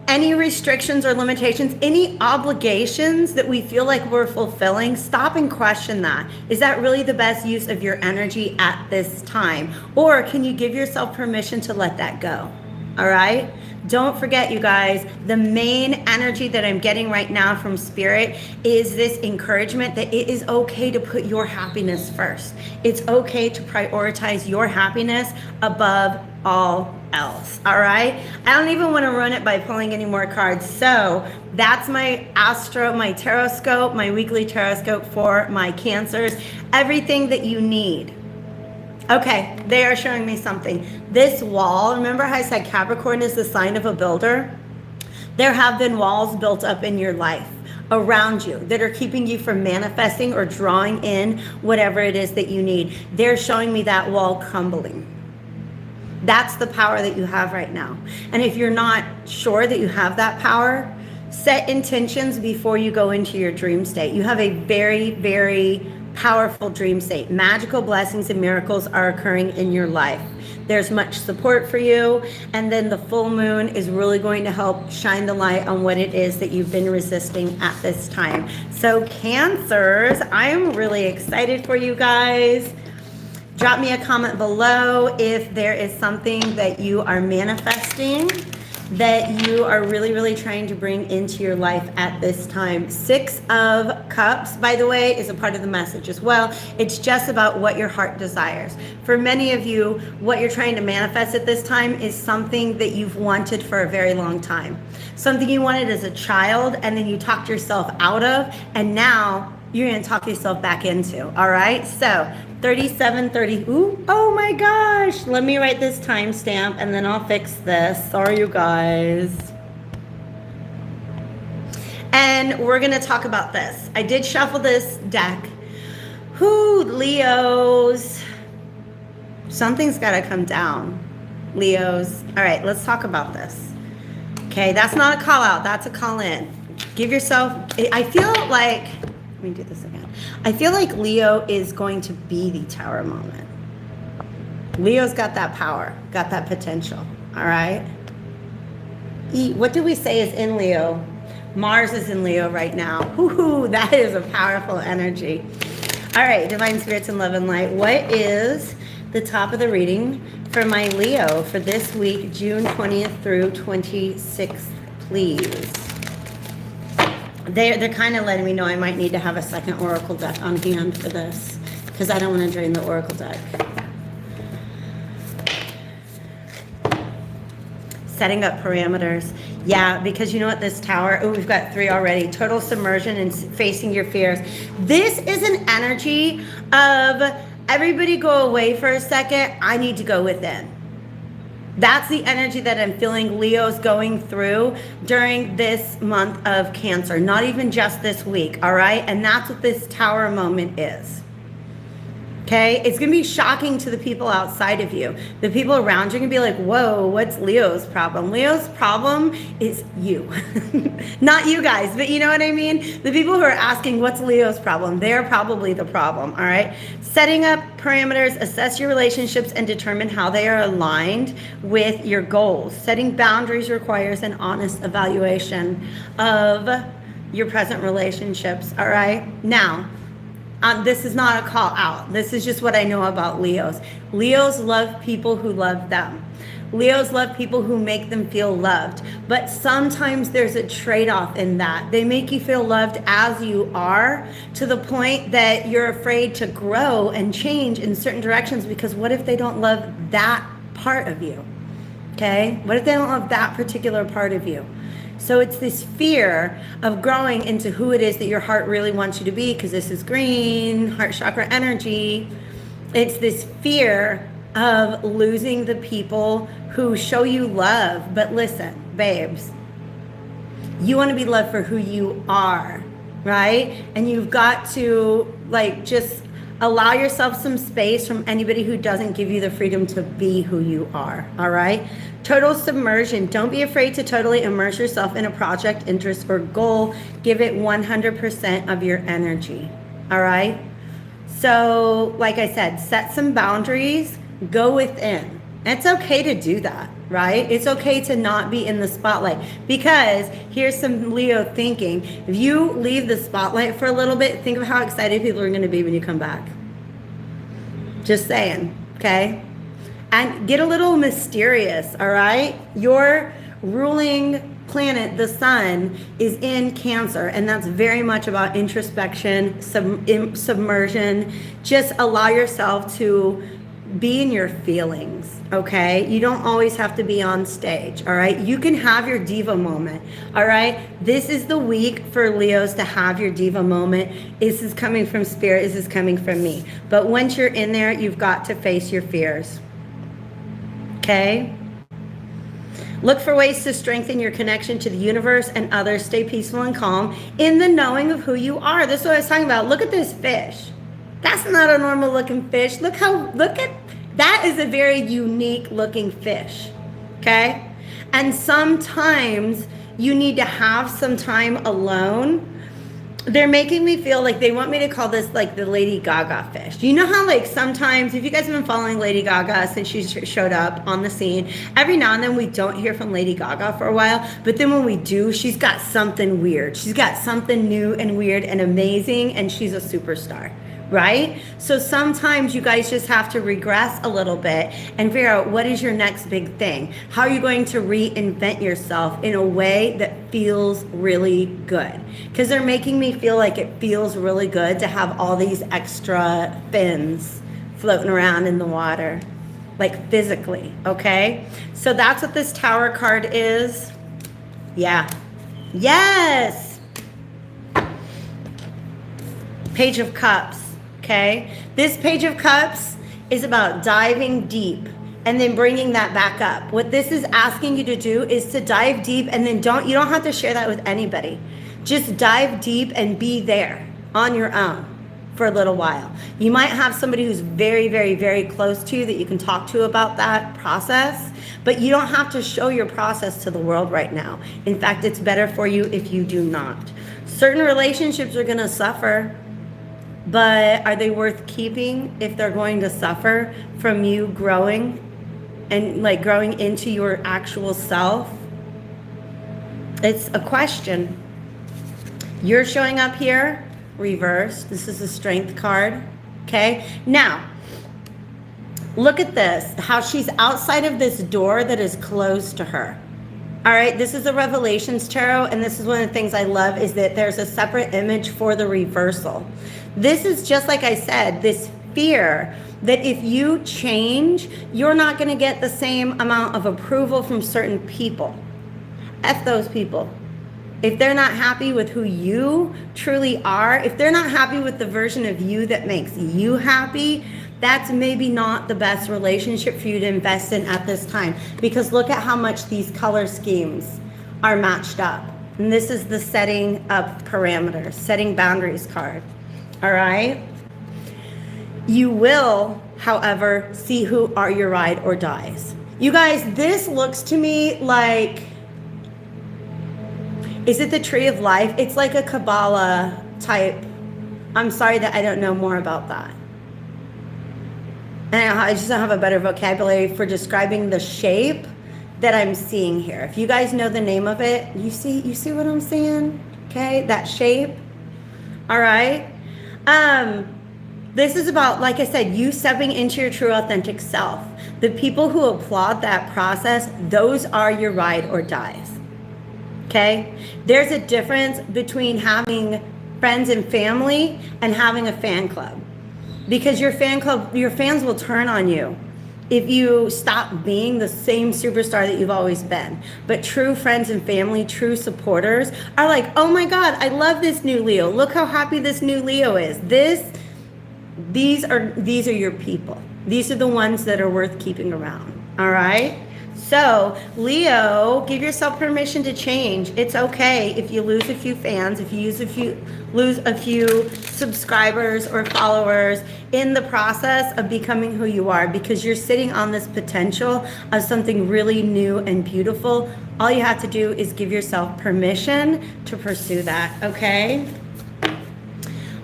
Any restrictions or limitations, any obligations that we feel like we're fulfilling, stop and question that. Is that really the best use of your energy at this time? Or can you give yourself permission to let that go? All right? Don't forget, you guys, the main energy that I'm getting right now from Spirit is this encouragement that it is okay to put your happiness first. It's okay to prioritize your happiness above all else. All right? I don't even want to run it by pulling any more cards. So that's my Tarotscope, my weekly Tarotscope for my Cancers. Everything that you need. Okay, they are showing me something. This wall, remember how I said Capricorn is the sign of a builder? There have been walls built up in your life around you that are keeping you from manifesting or drawing in whatever it is that you need. They're showing me that wall crumbling. That's the power that you have right now. And if you're not sure that you have that power, set intentions before you go into your dream state. You have a very, very powerful dream state. Magical blessings and miracles are occurring in your life. There's much support for you. And then the full moon is really going to help shine the light on what it is that you've been resisting at this time. So Cancers, I am really excited for you guys. Drop me a comment below if there is something that you are manifesting that you are really, really trying to bring into your life at this time. 6 of Cups, by the way, is a part of the message as well. It's just about what your heart desires. For many of you, what you're trying to manifest at this time is something that you've wanted for a very long time. Something you wanted as a child, and then you talked yourself out of, and now you're going to talk yourself back into. All right? So 3730. Ooh, oh my gosh. Let me write this timestamp and then I'll fix this. Sorry, you guys. And we're going to talk about this. I did shuffle this deck. Whoo, Leos. Something's got to come down. Leos. All right, let's talk about this. Okay, that's not a call out. That's a call in. Give yourself, I feel like, let me do this again. I feel like Leo is going to be the Tower moment. Leo's got that power, got that potential. All right. What do we say is in Leo? Mars is in Leo right now. Woohoo, that is a powerful energy. All right, Divine Spirits and Love and Light. What is the top of the reading for my Leo for this week, June 20th through 26th, please? They're kind of letting me know I might need to have a second oracle deck on hand for this because I don't want to drain the oracle deck. Setting up parameters. Yeah, because you know what, this tower, oh, we've got 3 already. Total submersion and facing your fears. This is an energy of everybody go away for a second. I need to go within. That's the energy that I'm feeling Leo's going through during this month of Cancer, not even just this week, all right? And that's what this Tower moment is. Okay, it's going to be shocking to the people outside of you. The people around you are going to be like, whoa, what's Leo's problem? Leo's problem is you. Not you guys, but you know what I mean? The people who are asking, what's Leo's problem? They're probably the problem, all right? Setting up parameters, assess your relationships, and determine how they are aligned with your goals. Setting boundaries requires an honest evaluation of your present relationships, all right? Now, this is not a call out. This is just what I know about Leos. Leos love people who love them. Leos love people who make them feel loved. But sometimes there's a trade-off in that. They make you feel loved as you are, to the point that you're afraid to grow and change in certain directions, because what if they don't love that part of you? Okay? What if they don't love that particular part of you? So it's this fear of growing into who it is that your heart really wants you to be, because this is green, heart chakra energy. It's this fear of losing the people who show you love. But listen, babes, you want to be loved for who you are, right? And you've got to just allow yourself some space from anybody who doesn't give you the freedom to be who you are, all right? Total submersion. Don't be afraid to totally immerse yourself in a project, interest, or goal. Give it 100% of your energy, all right? So, like I said, set some boundaries, go within. It's okay to do that, right? It's okay to not be in the spotlight, because here's some Leo thinking. If you leave the spotlight for a little bit, think of how excited people are going to be when you come back. Just saying, okay? And get a little mysterious, all right? Your ruling planet, the sun, is in Cancer, and that's very much about introspection, submersion. Just allow yourself to be in your feelings, okay? You don't always have to be on stage, all right? You can have your diva moment, all right? This is the week for Leos to have your diva moment. This is coming from Spirit. This is coming from me. But once you're in there, you've got to face your fears, okay? Look for ways to strengthen your connection to the universe and others. Stay peaceful and calm in the knowing of who you are. This is what I was talking about. Look at this fish. That's not a normal looking fish. Look at, that is a very unique looking fish, okay? And sometimes you need to have some time alone. They're making me feel like they want me to call this like the Lady Gaga fish. You know how sometimes, if you guys have been following Lady Gaga since she showed up on the scene, every now and then we don't hear from Lady Gaga for a while, but then when we do, she's got something weird. She's got something new and weird and amazing, and she's a superstar. Right? So sometimes you guys just have to regress a little bit and figure out what is your next big thing. How are you going to reinvent yourself in a way that feels really good? Because they're making me feel like it feels really good to have all these extra fins floating around in the water, like physically, okay? So that's what this Tower card is. Yeah. Yes. Page of Cups. Okay, this Page of Cups is about diving deep and then bringing that back up. What this is asking you to do is to dive deep, and then you don't have to share that with anybody. Just dive deep and be there on your own for a little while. You might have somebody who's very, very, very close to you that you can talk to about that process, but you don't have to show your process to the world right now. In fact, it's better for you if you do not. Certain relationships are going to suffer. But are they worth keeping if they're going to suffer from you growing and growing into your actual self? It's a question. You're showing up here, reversed. This is a Strength card, okay? Now, look at this, how she's outside of this door that is closed to her. All right, this is the Revelations Tarot, and this is one of the things I love is that there's a separate image for the reversal. This is just like I said, this fear that if you change, you're not going to get the same amount of approval from certain people. F those people. If they're not happy with who you truly are, if they're not happy with the version of you that makes you happy, that's maybe not the best relationship for you to invest in at this time, because look at how much these color schemes are matched up. And this is the setting up parameters, setting boundaries card. All right. You will, however, see who are your ride or dies. You guys, this looks to me like, is it the tree of life? It's like a Kabbalah type. I'm sorry that I don't know more about that. And I just don't have a better vocabulary for describing the shape that I'm seeing here. If you guys know the name of it, you see what I'm saying? Okay, that shape. All right. This is about, like I said, you stepping into your true authentic self. The people who applaud that process, those are your ride or dies. Okay? There's a difference between having friends and family and having a fan club. Because your fans will turn on you if you stop being the same superstar that you've always been. But true friends and family, true supporters are like, oh my God, I love this new Leo. Look how happy this new Leo is. These are your people. These are the ones that are worth keeping around. All right? So, Leo, give yourself permission to change. It's okay if you lose a few fans, if you lose a few subscribers or followers in the process of becoming who you are, because you're sitting on this potential of something really new and beautiful. All you have to do is give yourself permission to pursue that, okay?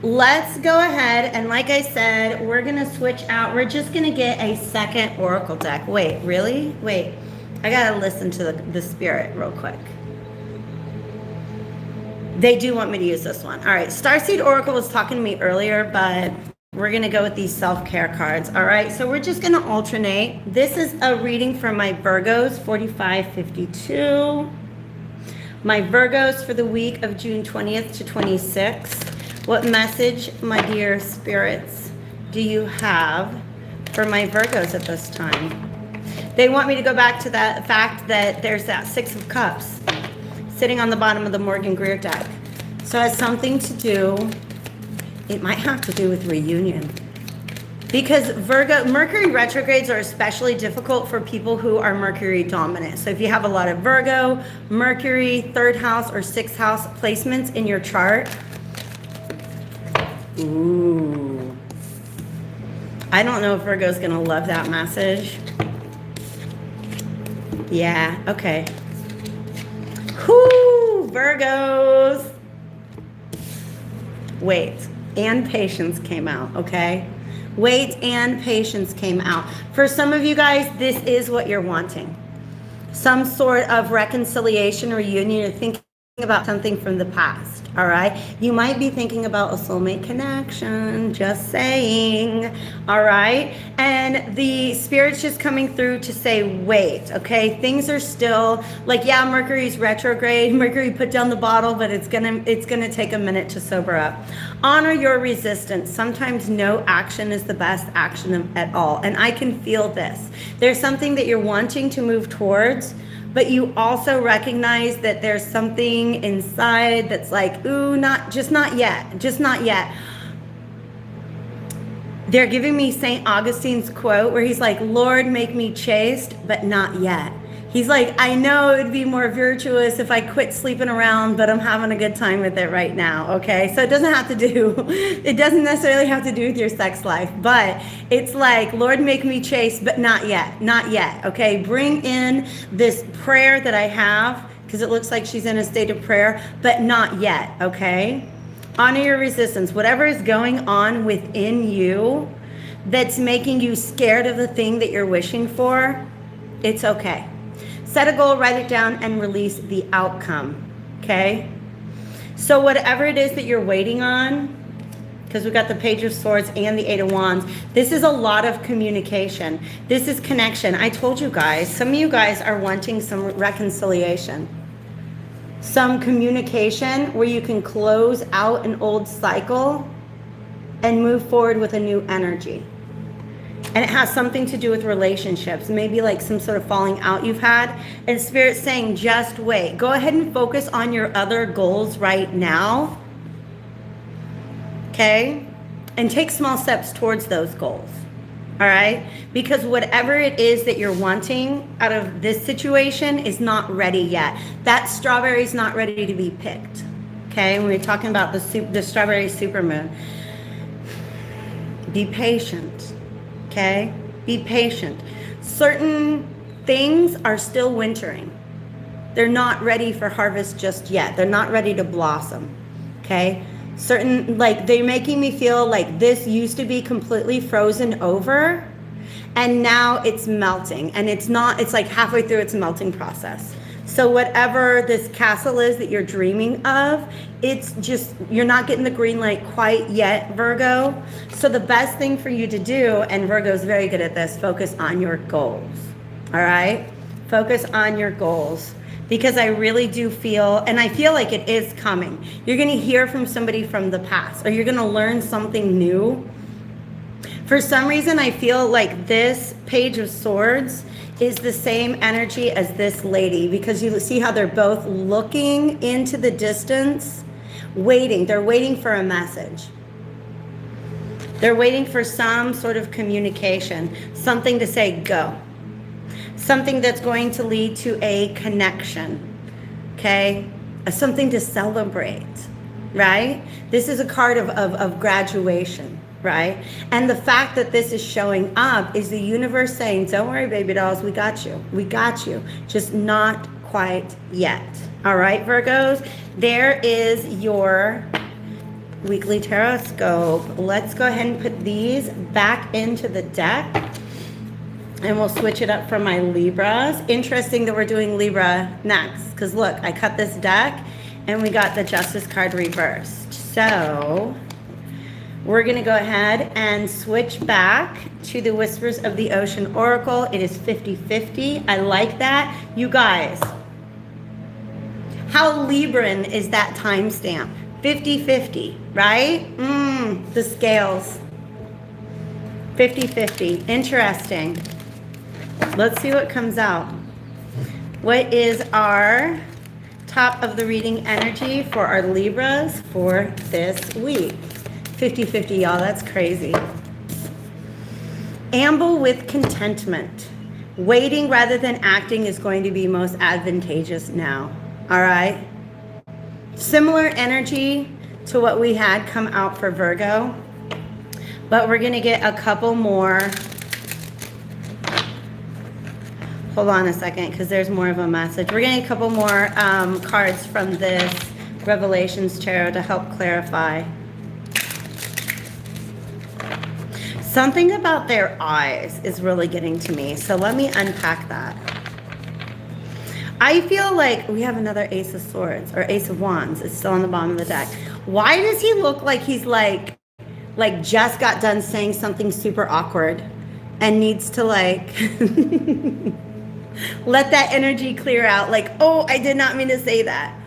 Let's go ahead, and like I said, we're going to switch out. We're just going to get a second oracle deck. Wait, really? Wait. I got to listen to the spirit real quick. They do want me to use this one. All right. Starseed Oracle was talking to me earlier, but we're going to go with these self-care cards. All right. So we're just going to alternate. This is a reading for my Virgos, 4552. My Virgos for the week of June 20th to 26th. What message, my dear spirits, do you have for my Virgos at this time? They want me to go back to that fact that there's that Six of Cups sitting on the bottom of the Morgan Greer deck. So it has something to do, it might have to do with reunion. Because Mercury retrogrades are especially difficult for people who are Mercury dominant. So if you have a lot of Virgo, Mercury, 3rd house or 6th house placements in your chart, ooh, I don't know if Virgo's gonna love that message. Yeah, okay. Whoo, Virgos. Wait, and patience came out, okay? Wait and patience came out. For some of you guys, this is what you're wanting. Some sort of reconciliation, reunion, or thinking about something from the past, all right? You might be thinking about a soulmate connection, just saying, all right? And the Spirit's just coming through to say, wait, okay? Things are still, like, yeah, Mercury's retrograde. Mercury put down the bottle, but it's gonna take a minute to sober up. Honor your resistance. Sometimes no action is the best action at all. And I can feel this. There's something that you're wanting to move towards, but you also recognize that there's something inside that's like, ooh, just not yet. They're giving me St. Augustine's quote where he's like, Lord, make me chaste, but not yet. He's like, I know it would be more virtuous if I quit sleeping around, but I'm having a good time with it right now, okay? So it doesn't necessarily have to do with your sex life, but it's like, Lord, make me chaste, but not yet, okay? Bring in this prayer that I have, because it looks like she's in a state of prayer, but not yet, okay? Honor your resistance. Whatever is going on within you that's making you scared of the thing that you're wishing for, it's okay. Set a goal, write it down, and release the outcome, okay? So whatever it is that you're waiting on, because we've got the Page of Swords and the Eight of Wands, this is a lot of communication. This is connection. I told you guys, some of you guys are wanting some reconciliation, some communication where you can close out an old cycle and move forward with a new energy. And it has something to do with relationships, maybe like some sort of falling out you've had. And Spirit's saying, just wait. Go ahead and focus on your other goals right now. Okay? And take small steps towards those goals. All right? Because whatever it is that you're wanting out of this situation is not ready yet. That strawberry's not ready to be picked. Okay? When we're talking about the strawberry supermoon. Be patient, okay? Be patient. Certain things are still wintering. They're not ready for harvest just yet. They're not ready to blossom, okay? Certain, like, they're making me feel like this used to be completely frozen over, and now it's melting, and it's not, it's like halfway through its melting process. So whatever this castle is that you're dreaming of, it's just, you're not getting the green light quite yet, Virgo. So the best thing for you to do, and Virgo's very good at this, focus on your goals, all right? Focus on your goals. Because I really do feel, and I feel like it is coming. You're going to hear from somebody from the past, or you're going to learn something new. For some reason, I feel like this Page of Swords is the same energy as this lady, because you see how they're both looking into the distance, waiting. They're waiting for a message. They're waiting for some sort of communication, something to say, go. Something that's going to lead to a connection, okay? Something to celebrate, right? This is a card of graduation, right? And the fact that this is showing up is the universe saying, don't worry, baby dolls, we got you. We got you, just not quite yet. All right, Virgos, there is your weekly Tarotscope. Let's go ahead and put these back into the deck. And we'll switch it up for my Libras. Interesting that we're doing Libra next, because look, I cut this deck and we got the Justice card reversed. So we're gonna go ahead and switch back to the Whispers of the Ocean Oracle. It is 50-50. I like that. You guys, how Libran is that timestamp? 50-50, right? The scales. 50-50. Interesting. Let's see what comes out. What is our top of the reading energy for our Libras for this week? 50-50, y'all. That's crazy. Amble with contentment. Waiting rather than acting is going to be most advantageous now. All right? Similar energy to what we had come out for Virgo. But we're going to get a couple more. Hold on a second, because there's more of a message. We're getting a couple more cards from this Revelations Tarot to help clarify. Something about their eyes is really getting to me. So let me unpack that. I feel like we have another Ace of Swords or Ace of Wands. It's still on the bottom of the deck. Why does he look like he's like just got done saying something super awkward and needs to like let that energy clear out? Like, oh, I did not mean to say that.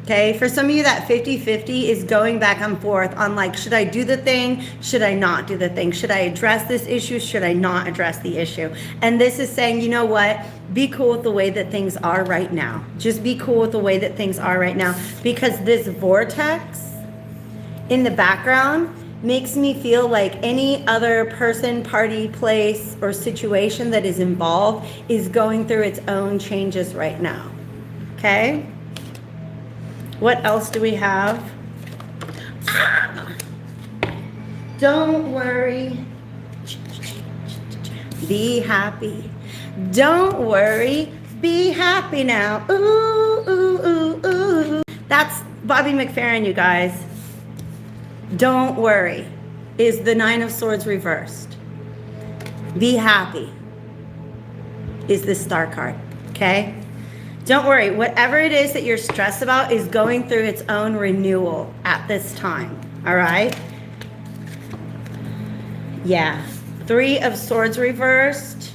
Okay, for some of you, that 50-50 is going back and forth on like, should I do the thing? Should I not do the thing? Should I address this issue? Should I not address the issue? And this is saying, you know what? Be cool with the way that things are right now. Just be cool with the way that things are right now. Because this vortex in the background makes me feel like any other person, party, place, or situation that is involved is going through its own changes right now. Okay? What else do we have? Don't worry. Be happy. Don't worry. Be happy now. Ooh, ooh, ooh, ooh. That's Bobby McFerrin, you guys. Don't worry is the Nine of Swords reversed. Be happy is the Star card, okay? Don't worry, whatever it is that you're stressed about is going through its own renewal at this time, all right? Yeah, Three of Swords reversed.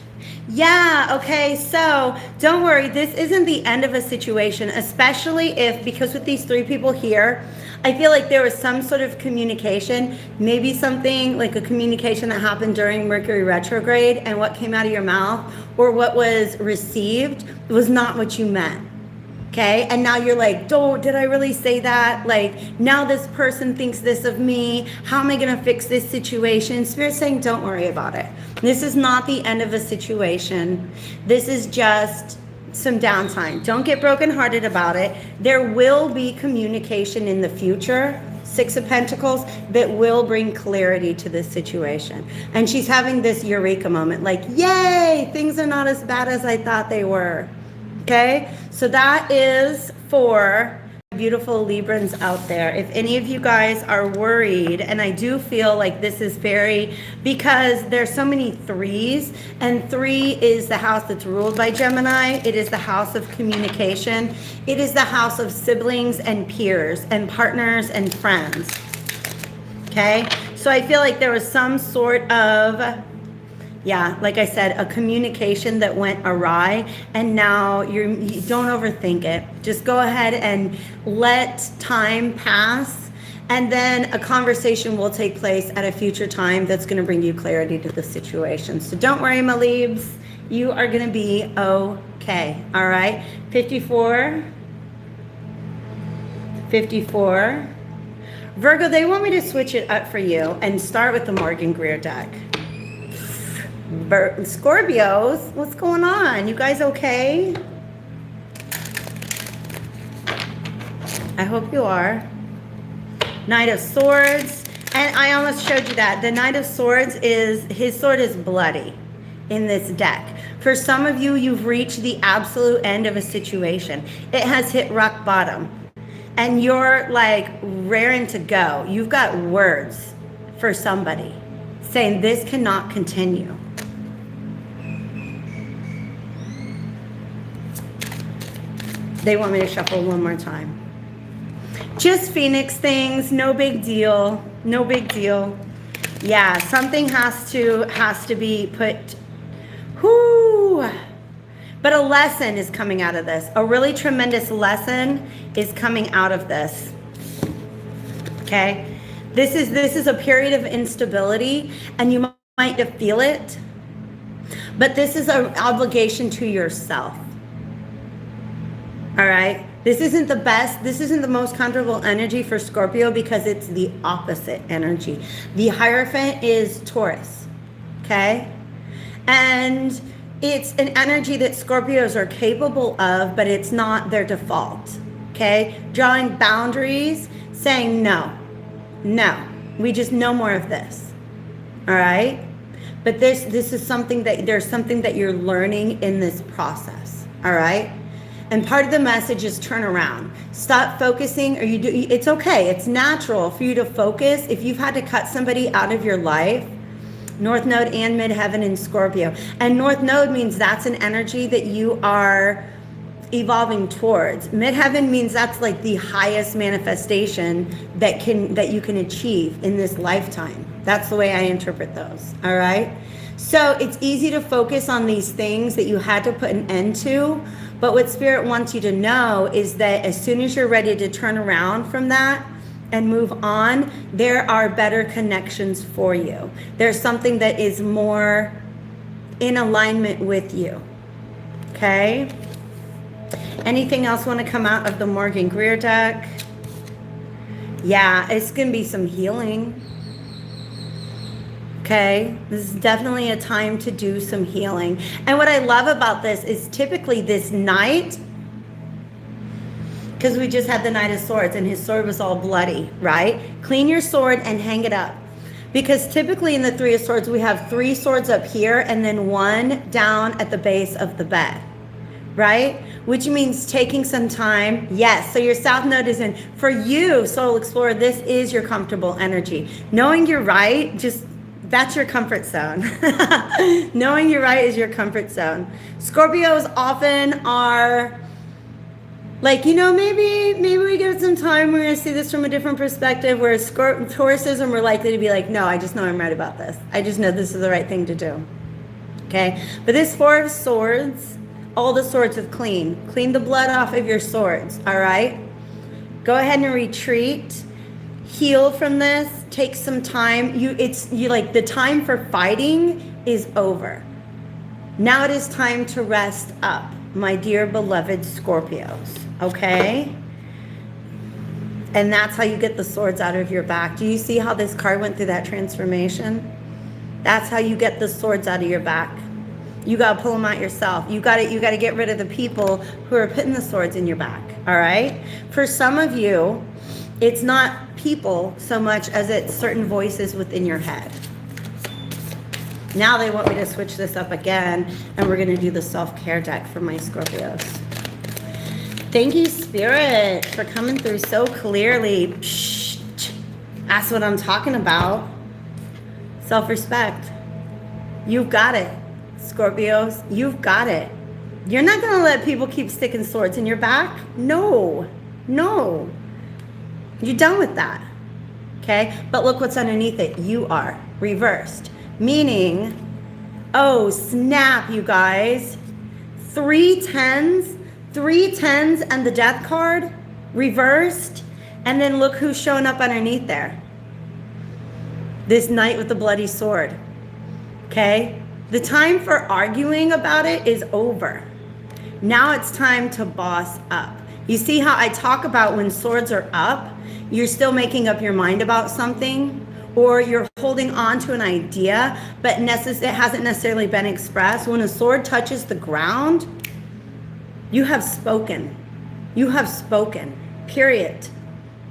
Yeah, okay, so don't worry, this isn't the end of a situation, especially if, because with these three people here, I feel like there was some sort of communication, maybe something like a communication that happened during Mercury retrograde, and what came out of your mouth or what was received was not what you meant. Okay, and now you're like, did I really say that? Like, now this person thinks this of me. How am I going to fix this situation? Spirit's saying, don't worry about it. This is not the end of a situation. This is just some downtime. Don't get brokenhearted about it. There will be communication in the future. Six of Pentacles, that will bring clarity to this situation. And she's having this eureka moment, like, yay, things are not as bad as I thought they were. Okay, so that is for beautiful Librans out there. If any of you guys are worried, and I do feel like this is very, because there's so many threes, and 3 is the house that's ruled by Gemini. It is the house of communication. It is the house of siblings and peers and partners and friends. Okay, so I feel like there was some sort of, yeah, like I said, a communication that went awry, and now you don't overthink it. Just go ahead and let time pass, and then a conversation will take place at a future time that's going to bring you clarity to the situation. So don't worry, my Libs. You are going to be okay. All right. 54. 54. Virgo, they want me to switch it up for you and start with the Morgan Greer deck. Scorpios, what's going on? You guys okay? I hope you are. Knight of Swords. And I almost showed you that. The Knight of Swords is, his sword is bloody in this deck. For some of you, you've reached the absolute end of a situation. It has hit rock bottom. And you're like raring to go. You've got words for somebody saying this cannot continue. They want me to shuffle one more time. Just Phoenix things, no big deal, no big deal. Yeah, something has to be put, whoo. But a lesson is coming out of this. A really tremendous lesson is coming out of this. Okay? This is a period of instability, and you might feel it. But this is an obligation to yourself. All right, this isn't the best, this isn't the most comfortable energy for Scorpio because it's the opposite energy. The Hierophant is Taurus, okay? And it's an energy that Scorpios are capable of, but it's not their default, okay? Drawing boundaries, saying no, we just no more of this, all right? But this is something that, there's something that you're learning in this process, all right? And part of the message is turn around. Stop focusing, or it's okay. It's natural for you to focus. If you've had to cut somebody out of your life, North Node and Midheaven in Scorpio. And North Node means that's an energy that you are evolving towards. Midheaven means that's like the highest manifestation that you can achieve in this lifetime. That's the way I interpret those, all right? So it's easy to focus on these things that you had to put an end to, but what Spirit wants you to know is that as soon as you're ready to turn around from that and move on, there are better connections for you. There's something that is more in alignment with you, okay? Anything else want to come out of the Morgan Greer deck? Yeah, it's going to be some healing. Okay, this is definitely a time to do some healing. And what I love about this is typically this Knight, because we just had the Knight of Swords and his sword was all bloody, right? Clean your sword and hang it up. Because typically in the Three of Swords, we have 3 swords up here and then 1 down at the base of the bed, right? Which means taking some time. Yes, so your South Node is in. For you, Soul Explorer, this is your comfortable energy. Knowing you're right, that's your comfort zone. Knowing you're right is your comfort zone. Scorpios often are like, maybe we give it some time. We're going to see this from a different perspective. Whereas Tauruses are more likely to be like, no, I just know I'm right about this. I just know this is the right thing to do. Okay? But this 4 of Swords, all the swords have clean. Clean the blood off of your swords, all right? Go ahead and retreat. Heal from this. Take some time. The time for fighting is over. Now it is time to rest up, my dear beloved Scorpios. Okay? And that's how you get the swords out of your back. Do you see how this card went through that transformation? That's how you get the swords out of your back. You got to pull them out yourself. You got to get rid of the people who are putting the swords in your back. All right? For some of you, It's not people so much as it's certain voices within your head. Now they want me to switch this up again, and we're going to do the self-care deck for my Scorpios. Thank you, Spirit, for coming through so clearly. That's what I'm talking about. Self-respect. You've got it, Scorpios. You've got it. You're not going to let people keep sticking swords in your back. No. No. You're done with that. Okay? But look what's underneath it. You are reversed. Meaning, oh, snap, you guys. 3 tens and the death card reversed. And then look who's showing up underneath there. This knight with the bloody sword. Okay? The time for arguing about it is over. Now it's time to boss up. You see how I talk about when swords are up, you're still making up your mind about something, or you're holding on to an idea, but it hasn't necessarily been expressed. When a sword touches the ground, you have spoken. You have spoken, period.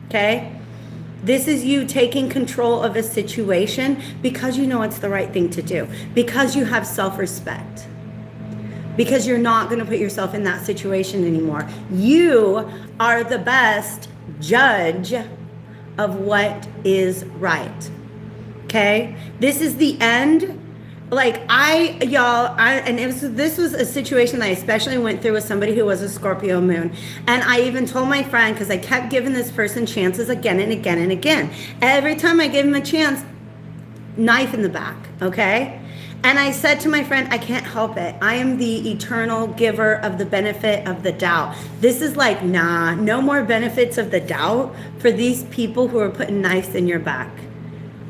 Okay? This is you taking control of a situation because you know it's the right thing to do, because you have self-respect, because you're not going to put yourself in that situation anymore. You are the best judge of what is right. Okay? This is the end. Like this was a situation that I especially went through with somebody who was a Scorpio moon. And I even told my friend, because I kept giving this person chances again and again and again. Every time I gave him a chance, knife in the back, okay? And I said to my friend, I can't help it. I am the eternal giver of the benefit of the doubt. This is like, nah, no more benefits of the doubt for these people who are putting knives in your back.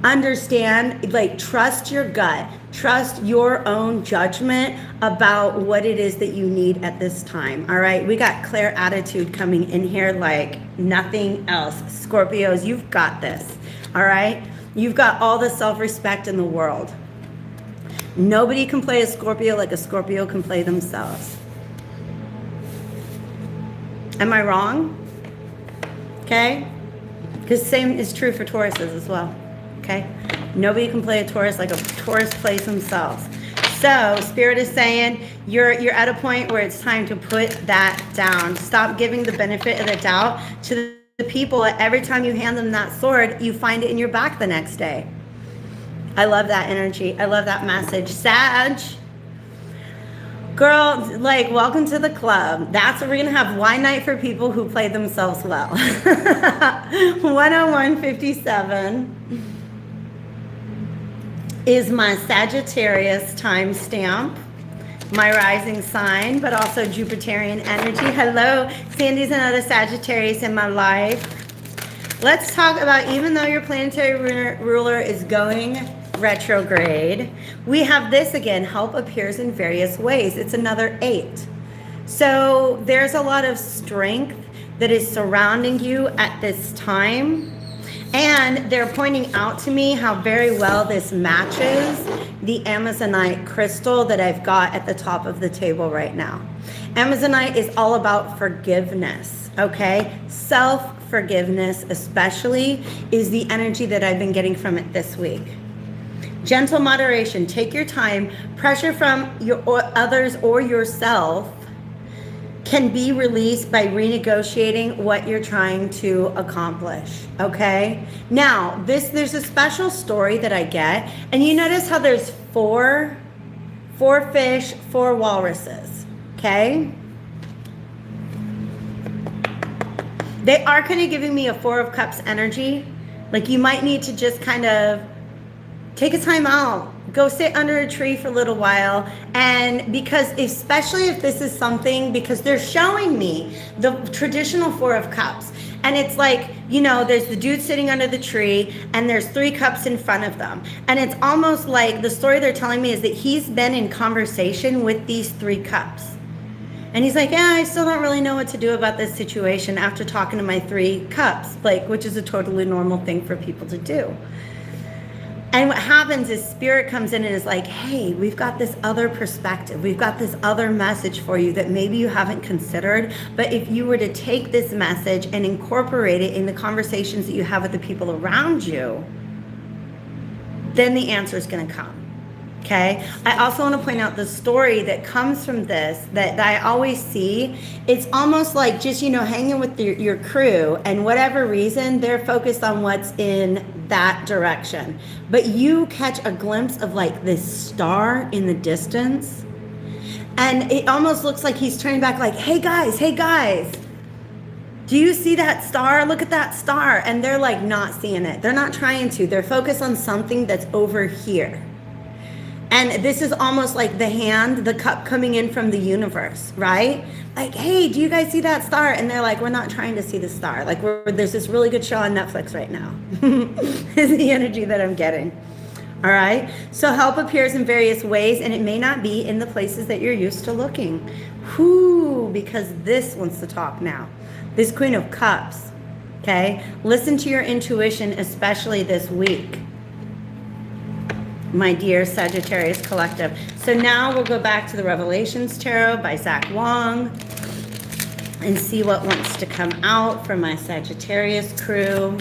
Understand, like, trust your gut. Trust your own judgment about what it is that you need at this time. All right, we got clear attitude coming in here like nothing else. Scorpios, you've got this. All right, you've got all the self-respect in the world. Nobody can play a Scorpio like a Scorpio can play themselves. Am I wrong? Okay, because same is true for Tauruses as well. Okay, nobody can play a Taurus like a Taurus plays themselves. So Spirit is saying you're at a point where it's time to put that down. Stop giving the benefit of the doubt to the people. Every time you hand them that sword, you find it in your back the next day. I love that energy. I love that message. Sag, girl, like, welcome to the club. That's what we're going to have. Wine night for people who play themselves well. 101.57 is my Sagittarius timestamp, my rising sign, but also Jupiterian energy. Hello, Sandy's another Sagittarius in my life. Let's talk about, even though your planetary ruler is going retrograde, we have this again. Help appears in various ways. It's another 8. So there's a lot of strength that is surrounding you at this time. And they're pointing out to me how very well this matches the Amazonite crystal that I've got at the top of the table right now. Amazonite is all about forgiveness, okay? Self-forgiveness especially is the energy that I've been getting from it this week. Gentle moderation. Take your time. Pressure from your others or yourself can be released by renegotiating what you're trying to accomplish, okay? Now, there's a special story that I get, and you notice how there's four fish, 4 walruses, okay? They are kind of giving me a 4 of Cups energy. Like, you might need to just kind of take a time out. Go sit under a tree for a little while. And because, especially if this is something, because they're showing me the traditional 4 of Cups. And it's like, you know, there's the dude sitting under the tree and there's 3 cups in front of them. And it's almost like the story they're telling me is that he's been in conversation with these 3 cups. And he's like, yeah, I still don't really know what to do about this situation after talking to my 3 cups, like, which is a totally normal thing for people to do. And what happens is spirit comes in and is like, hey, we've got this other perspective. We've got this other message for you that maybe you haven't considered. But if you were to take this message and incorporate it in the conversations that you have with the people around you, then the answer is going to come. Okay. I also want to point out the story that comes from this that I always see. It's almost like just, hanging with your crew, and whatever reason, they're focused on what's in that direction. But you catch a glimpse of like this star in the distance. And it almost looks like he's turning back like, hey guys, do you see that star? Look at that star. And they're like not seeing it. They're not trying to. They're focused on something that's over here. And this is almost like the cup coming in from the universe, right? Like, hey, do you guys see that star? And they're like, we're not trying to see the star. Like, there's this really good show on Netflix right now. Is the energy that I'm getting. All right. So help appears in various ways, and it may not be in the places that you're used to looking. Whoo, because this wants to talk now. This Queen of Cups. Okay. Listen to your intuition, especially this week, my dear Sagittarius collective. So now we'll go back to the Revelations Tarot by Zach Wong and see what wants to come out for my Sagittarius crew.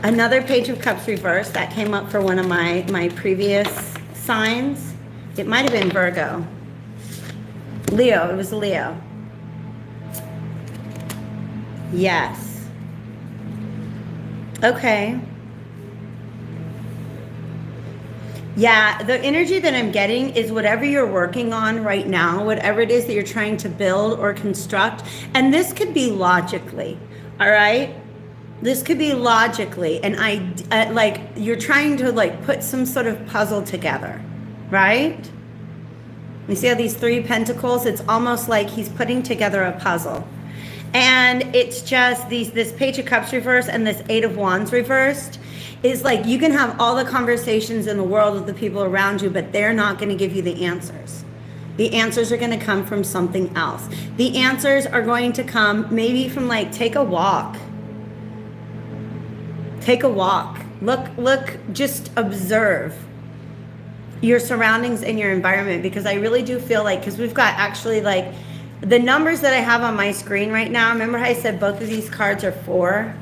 Another Page of Cups reverse that came up for one of my previous signs. It might have been Virgo. Leo, it was Leo. Yes. Okay. Yeah, the energy that I'm getting is whatever you're working on right now, whatever it is that you're trying to build or construct, and this could be logically, all right? This could be logically, and like you're trying to like put some sort of puzzle together, right? You see how these 3 pentacles, it's almost like he's putting together a puzzle. And it's just this Page of Cups reversed and this 8 of Wands reversed is like you can have all the conversations in the world with the people around you, but they're not going to give you the answers. The answers are going to come from something else. The answers are going to come maybe from like take a walk. Take a walk. Look, just observe your surroundings and your environment, because I really do feel like, because we've got actually like the numbers that I have on my screen right now, remember how I said both of these cards are 4?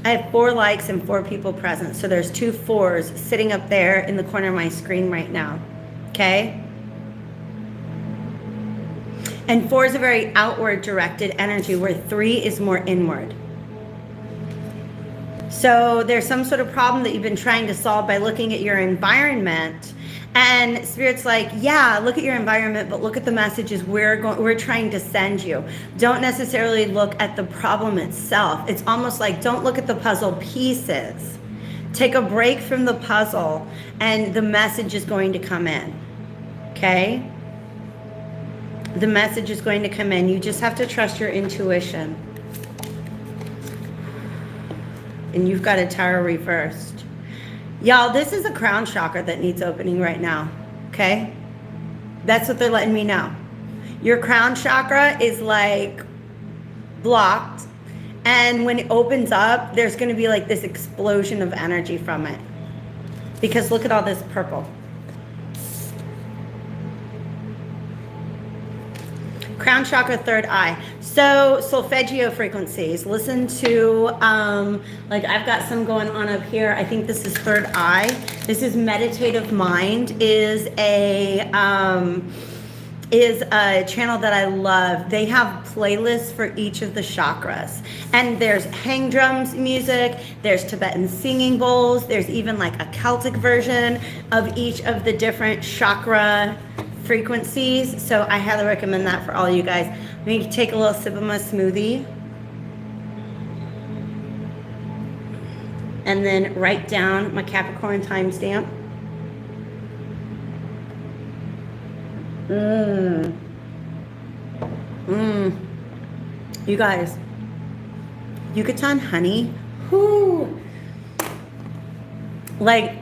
I have 4 likes and 4 people present. So there's 2 4s sitting up there in the corner of my screen right now. Okay? And 4 is a very outward directed energy, where 3 is more inward. So there's some sort of problem that you've been trying to solve by looking at your environment. And Spirit's like, yeah, look at your environment, but look at the messages we're trying to send you. Don't necessarily look at the problem itself. It's almost like don't look at the puzzle pieces. Take a break from the puzzle, and the message is going to come in. Okay? The message is going to come in. You just have to trust your intuition. And you've got a Tower reversed. Y'all, this is a crown chakra that needs opening right now, okay? That's what they're letting me know. Your crown chakra is like blocked, and when it opens up, there's going to be like this explosion of energy from it. Because look at all this purple. Crown chakra, third eye. So solfeggio frequencies. Listen to, like I've got some going on up here. I think this is third eye. This is meditative mind. Is a channel that I love. They have playlists for each of the chakras. And there's hang drums music. There's Tibetan singing bowls. There's even like a Celtic version of each of the different chakra frequencies. So I highly recommend that for all you guys. I'm going to take a little sip of my smoothie and then write down my Capricorn timestamp. You guys, Yucatan honey, whoo, like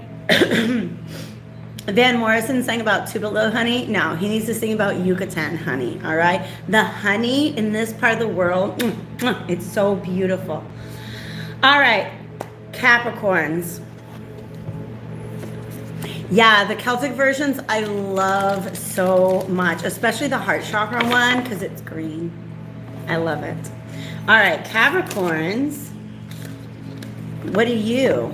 Van Morrison sang about Tupelo honey. No, he needs to sing about Yucatan honey, all right? The honey in this part of the world, it's so beautiful. All right, Capricorns. Yeah, the Celtic versions I love so much, especially the heart chakra one because it's green. I love it. All right, Capricorns. What do you?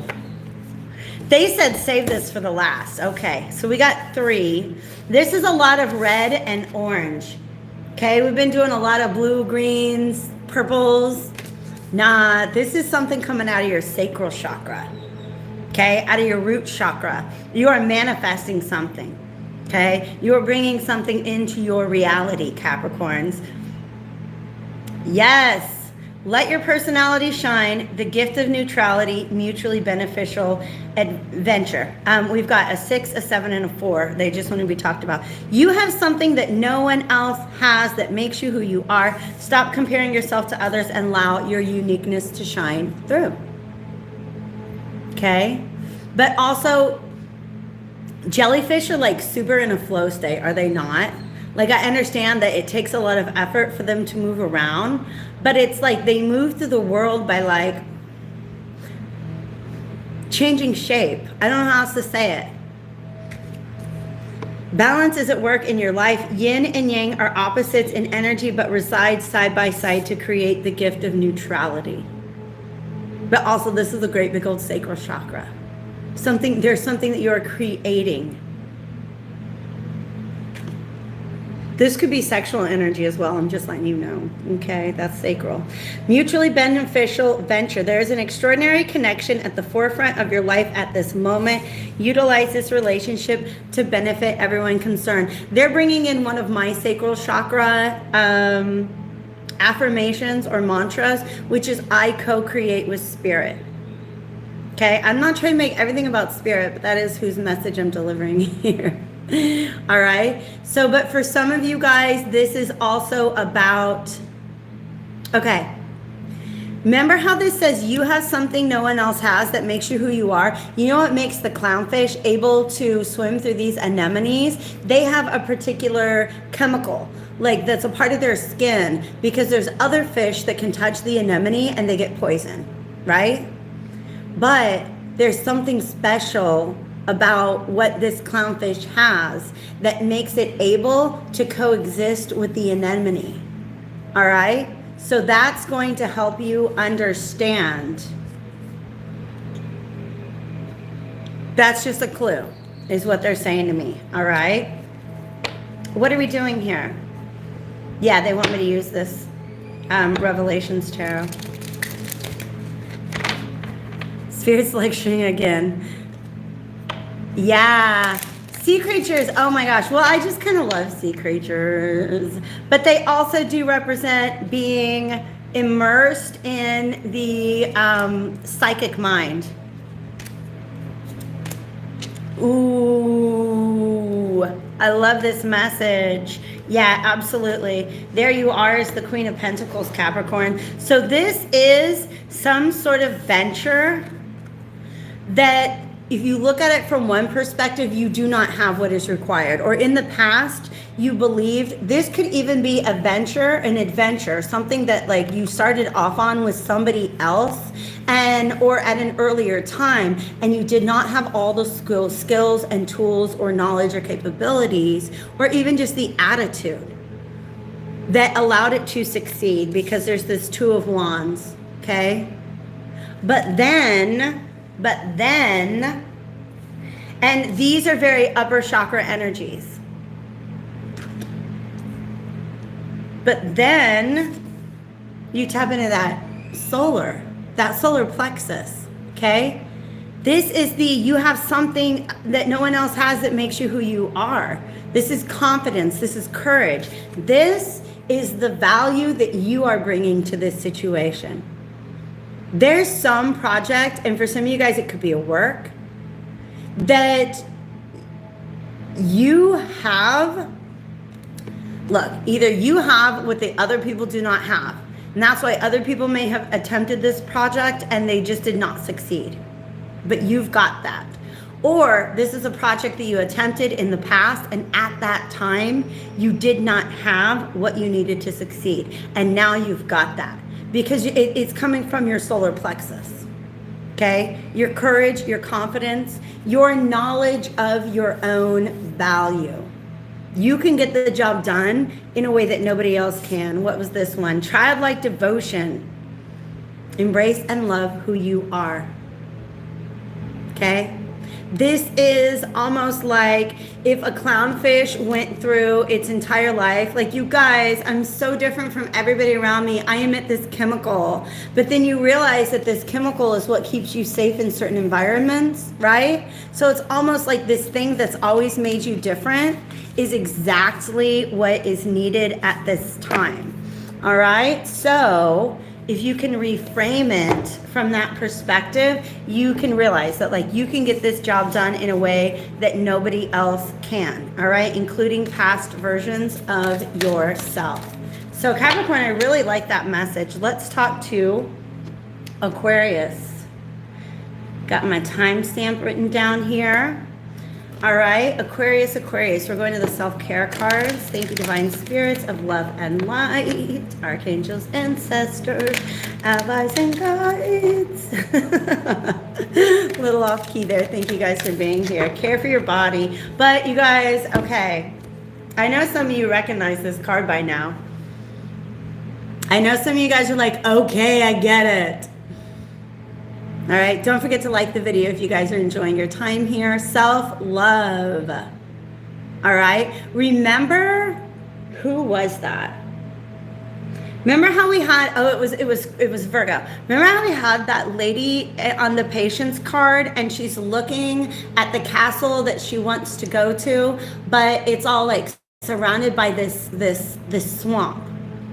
They said save this for the last. Okay, so we got 3. This is a lot of red and orange. Okay, we've been doing a lot of blue, greens, purples. Nah, this is something coming out of your sacral chakra. Okay, out of your root chakra. You are manifesting something. Okay, you are bringing something into your reality, Capricorns. Yes. Let your personality shine. The gift of neutrality, mutually beneficial adventure. We've got a 6, a 7, and a 4. They just want to be talked about. You have something that no one else has that makes you who you are. Stop comparing yourself to others and allow your uniqueness to shine through. Okay? But also, jellyfish are like super in a flow state, are they not? Like, I understand that it takes a lot of effort for them to move around, but it's like they move through the world by like changing shape. I don't know how else to say it. Balance is at work in your life. Yin and yang are opposites in energy, but reside side by side to create the gift of neutrality. But also, this is a great big old sacral chakra. There's something that you're creating. This could be sexual energy as well. I'm just letting you know. Okay, that's sacral. Mutually beneficial venture. There is an extraordinary connection at the forefront of your life at this moment. Utilize this relationship to benefit everyone concerned. They're bringing in one of my sacral chakra affirmations or mantras, which is I co-create with spirit. Okay, I'm not trying to make everything about spirit, but that is whose message I'm delivering here. All right. So, but for some of you guys, this is also about, okay. Remember how this says you have something no one else has that makes you who you are? You know what makes the clownfish able to swim through these anemones? They have a particular chemical, like that's a part of their skin, because there's other fish that can touch the anemone and they get poisoned, right? But there's something special about what this clownfish has that makes it able to coexist with the anemone. All right? So that's going to help you understand. That's just a clue, is what they're saying to me. All right? What are we doing here? Yeah, they want me to use this Revelations Tarot. Spirit's lecturing again. Yeah, sea creatures. Oh my gosh. Well, I just kind of love sea creatures, but they also do represent being immersed in the psychic mind. Ooh, I love this message. Yeah, absolutely. There you are as the Queen of Pentacles, Capricorn. So this is some sort of venture that, if you look at it from one perspective, you do not have what is required. Or in the past, you believed this could even be a venture, an adventure, something that like you started off on with somebody else or at an earlier time, and you did not have all the skills and tools or knowledge or capabilities, or even just the attitude that allowed it to succeed, because there's this Two of Wands, okay? But then, and these are very upper chakra energies. But then you tap into that solar plexus, okay? This is you have something that no one else has that makes you who you are. This is confidence. This is courage. This is the value that you are bringing to this situation. There's some project, and for some of you guys, it could be a work, that you have, look, either you have what the other people do not have, and that's why other people may have attempted this project and they just did not succeed. But you've got that. Or this is a project that you attempted in the past, and at that time, you did not have what you needed to succeed. And now you've got that because it's coming from your solar plexus. Okay? Your courage, your confidence, your knowledge of your own value. You can get the job done in a way that nobody else can. What was this one? Childlike devotion. Embrace and love who you are. Okay? This is almost like if a clownfish went through its entire life, like, you guys, I'm so different from everybody around me. I emit this chemical. But then you realize that this chemical is what keeps you safe in certain environments, right? So it's almost like this thing that's always made you different is exactly what is needed at this time. All right? So if you can reframe it from that perspective, you can realize that, like, you can get this job done in a way that nobody else can, all right, including past versions of yourself. So Capricorn, I really like that message. Let's talk to Aquarius. Got my timestamp written down here. All right, Aquarius, we're going to the self-care cards. Thank you, divine spirits of love and light, archangels, ancestors, allies, and guides. Little off key there. Thank you guys for being here. Care for your body. But you guys, okay, I know some of you recognize this card by now. I know some of you guys are like, okay, I get it. All right, don't forget to like the video if you guys are enjoying your time here. Self-love. All right, remember, who was that? Remember how we had, it was Virgo. Remember how we had that lady on the patience card, and she's looking at the castle that she wants to go to, but it's all like surrounded by this swamp.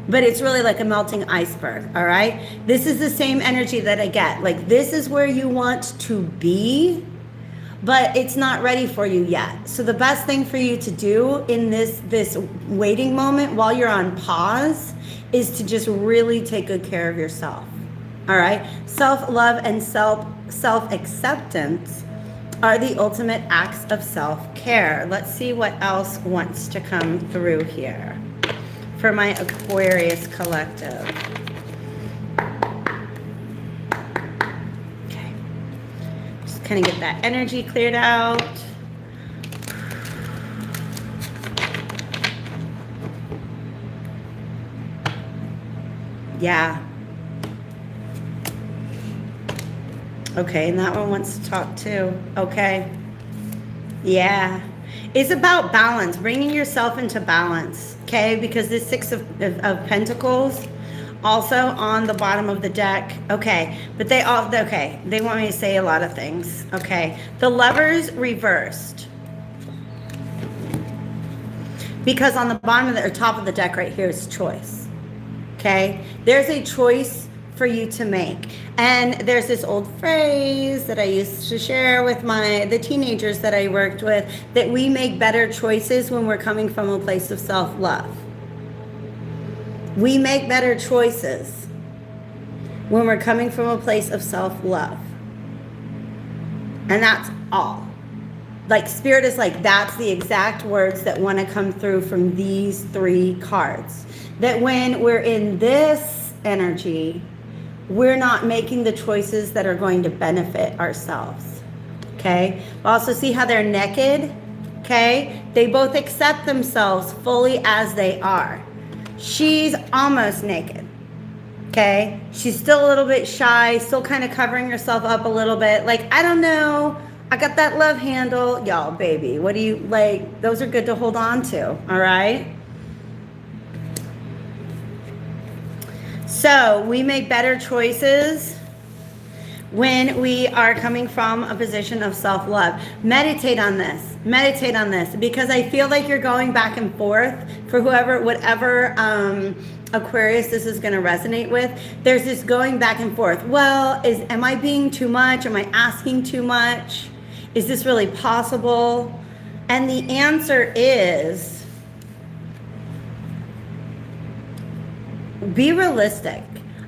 But it's really like a melting iceberg, all right? This is the same energy that I get. Like, this is where you want to be, but it's not ready for you yet. So the best thing for you to do in this waiting moment while you're on pause is to just really take good care of yourself, all right? Self-love and self-acceptance are the ultimate acts of self-care. Let's see what else wants to come through here for my Aquarius collective. Okay. Just kind of get that energy cleared out. Yeah. Okay, and that one wants to talk too. Okay. Yeah. It's about balance, bringing yourself into balance, okay? Because this Six of Pentacles, also on the bottom of the deck, okay? But they want me to say a lot of things, okay? The Lovers reversed. Because on the bottom of the, or top of the deck right here is choice, okay? There's a choice for you to make. And there's this old phrase that I used to share with the teenagers that I worked with, that we make better choices when we're coming from a place of self-love. We make better choices when we're coming from a place of self-love. And that's all. Like, Spirit is like, that's the exact words that want to come through from these three cards. That when we're in this energy, we're not making the choices that are going to benefit ourselves, okay? Also, see how they're naked, okay? They both accept themselves fully as they are. She's almost naked, okay? She's still a little bit shy, still kind of covering herself up a little bit. Like, I don't know, I got that love handle. Y'all, baby, what do you, like, those are good to hold on to, all right? So we make better choices when we are coming from a position of self-love. Meditate on this, because I feel like you're going back and forth for whatever Aquarius this is going to resonate with. There's this going back and forth. Well, am I being too much? Am I asking too much? Is this really possible? And the answer is, be realistic.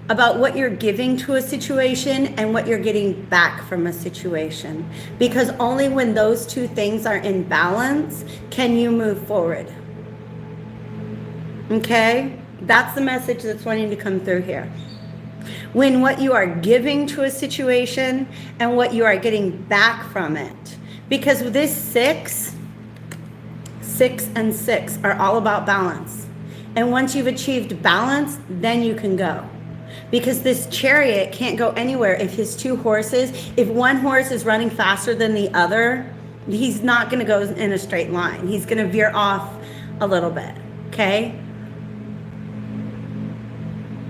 about what you're giving to a situation and what you're getting back from a situation. Because only when those two things are in balance can you move forward. Okay? That's the message that's wanting to come through here. When what you are giving to a situation and what you are getting back from it. Because this 6 and 6 are all about balance. And once you've achieved balance, then you can go. Because this chariot can't go anywhere if his two horses, if one horse is running faster than the other, he's not going to go in a straight line. He's going to veer off a little bit, okay?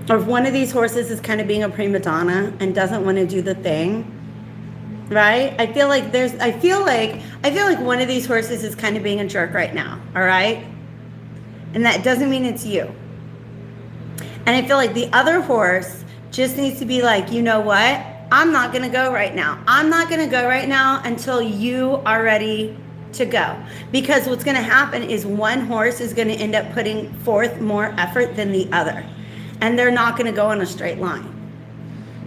Or if one of these horses is kind of being a prima donna and doesn't want to do the thing, right? I feel like one of these horses is kind of being a jerk right now, all right? And that doesn't mean it's you. And I feel like the other horse just needs to be like, you know what? I'm not going to go right now. I'm not going to go right now until you are ready to go. Because what's going to happen is one horse is going to end up putting forth more effort than the other. And they're not going to go in a straight line.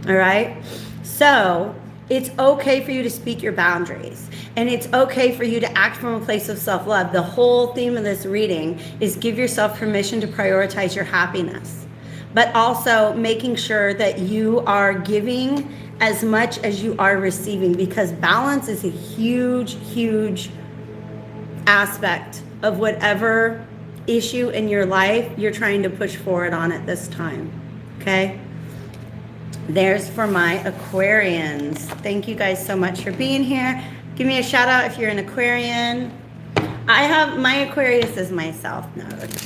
All right? So it's okay for you to speak your boundaries. And it's okay for you to act from a place of self-love. The whole theme of this reading is give yourself permission to prioritize your happiness. But also making sure that you are giving as much as you are receiving, because balance is a huge, huge aspect of whatever issue in your life you're trying to push forward on at this time. Okay? There's for my Aquarians. Thank you guys so much for being here. Give me a shout out if you're an Aquarian. I have my Aquarius is my South Node.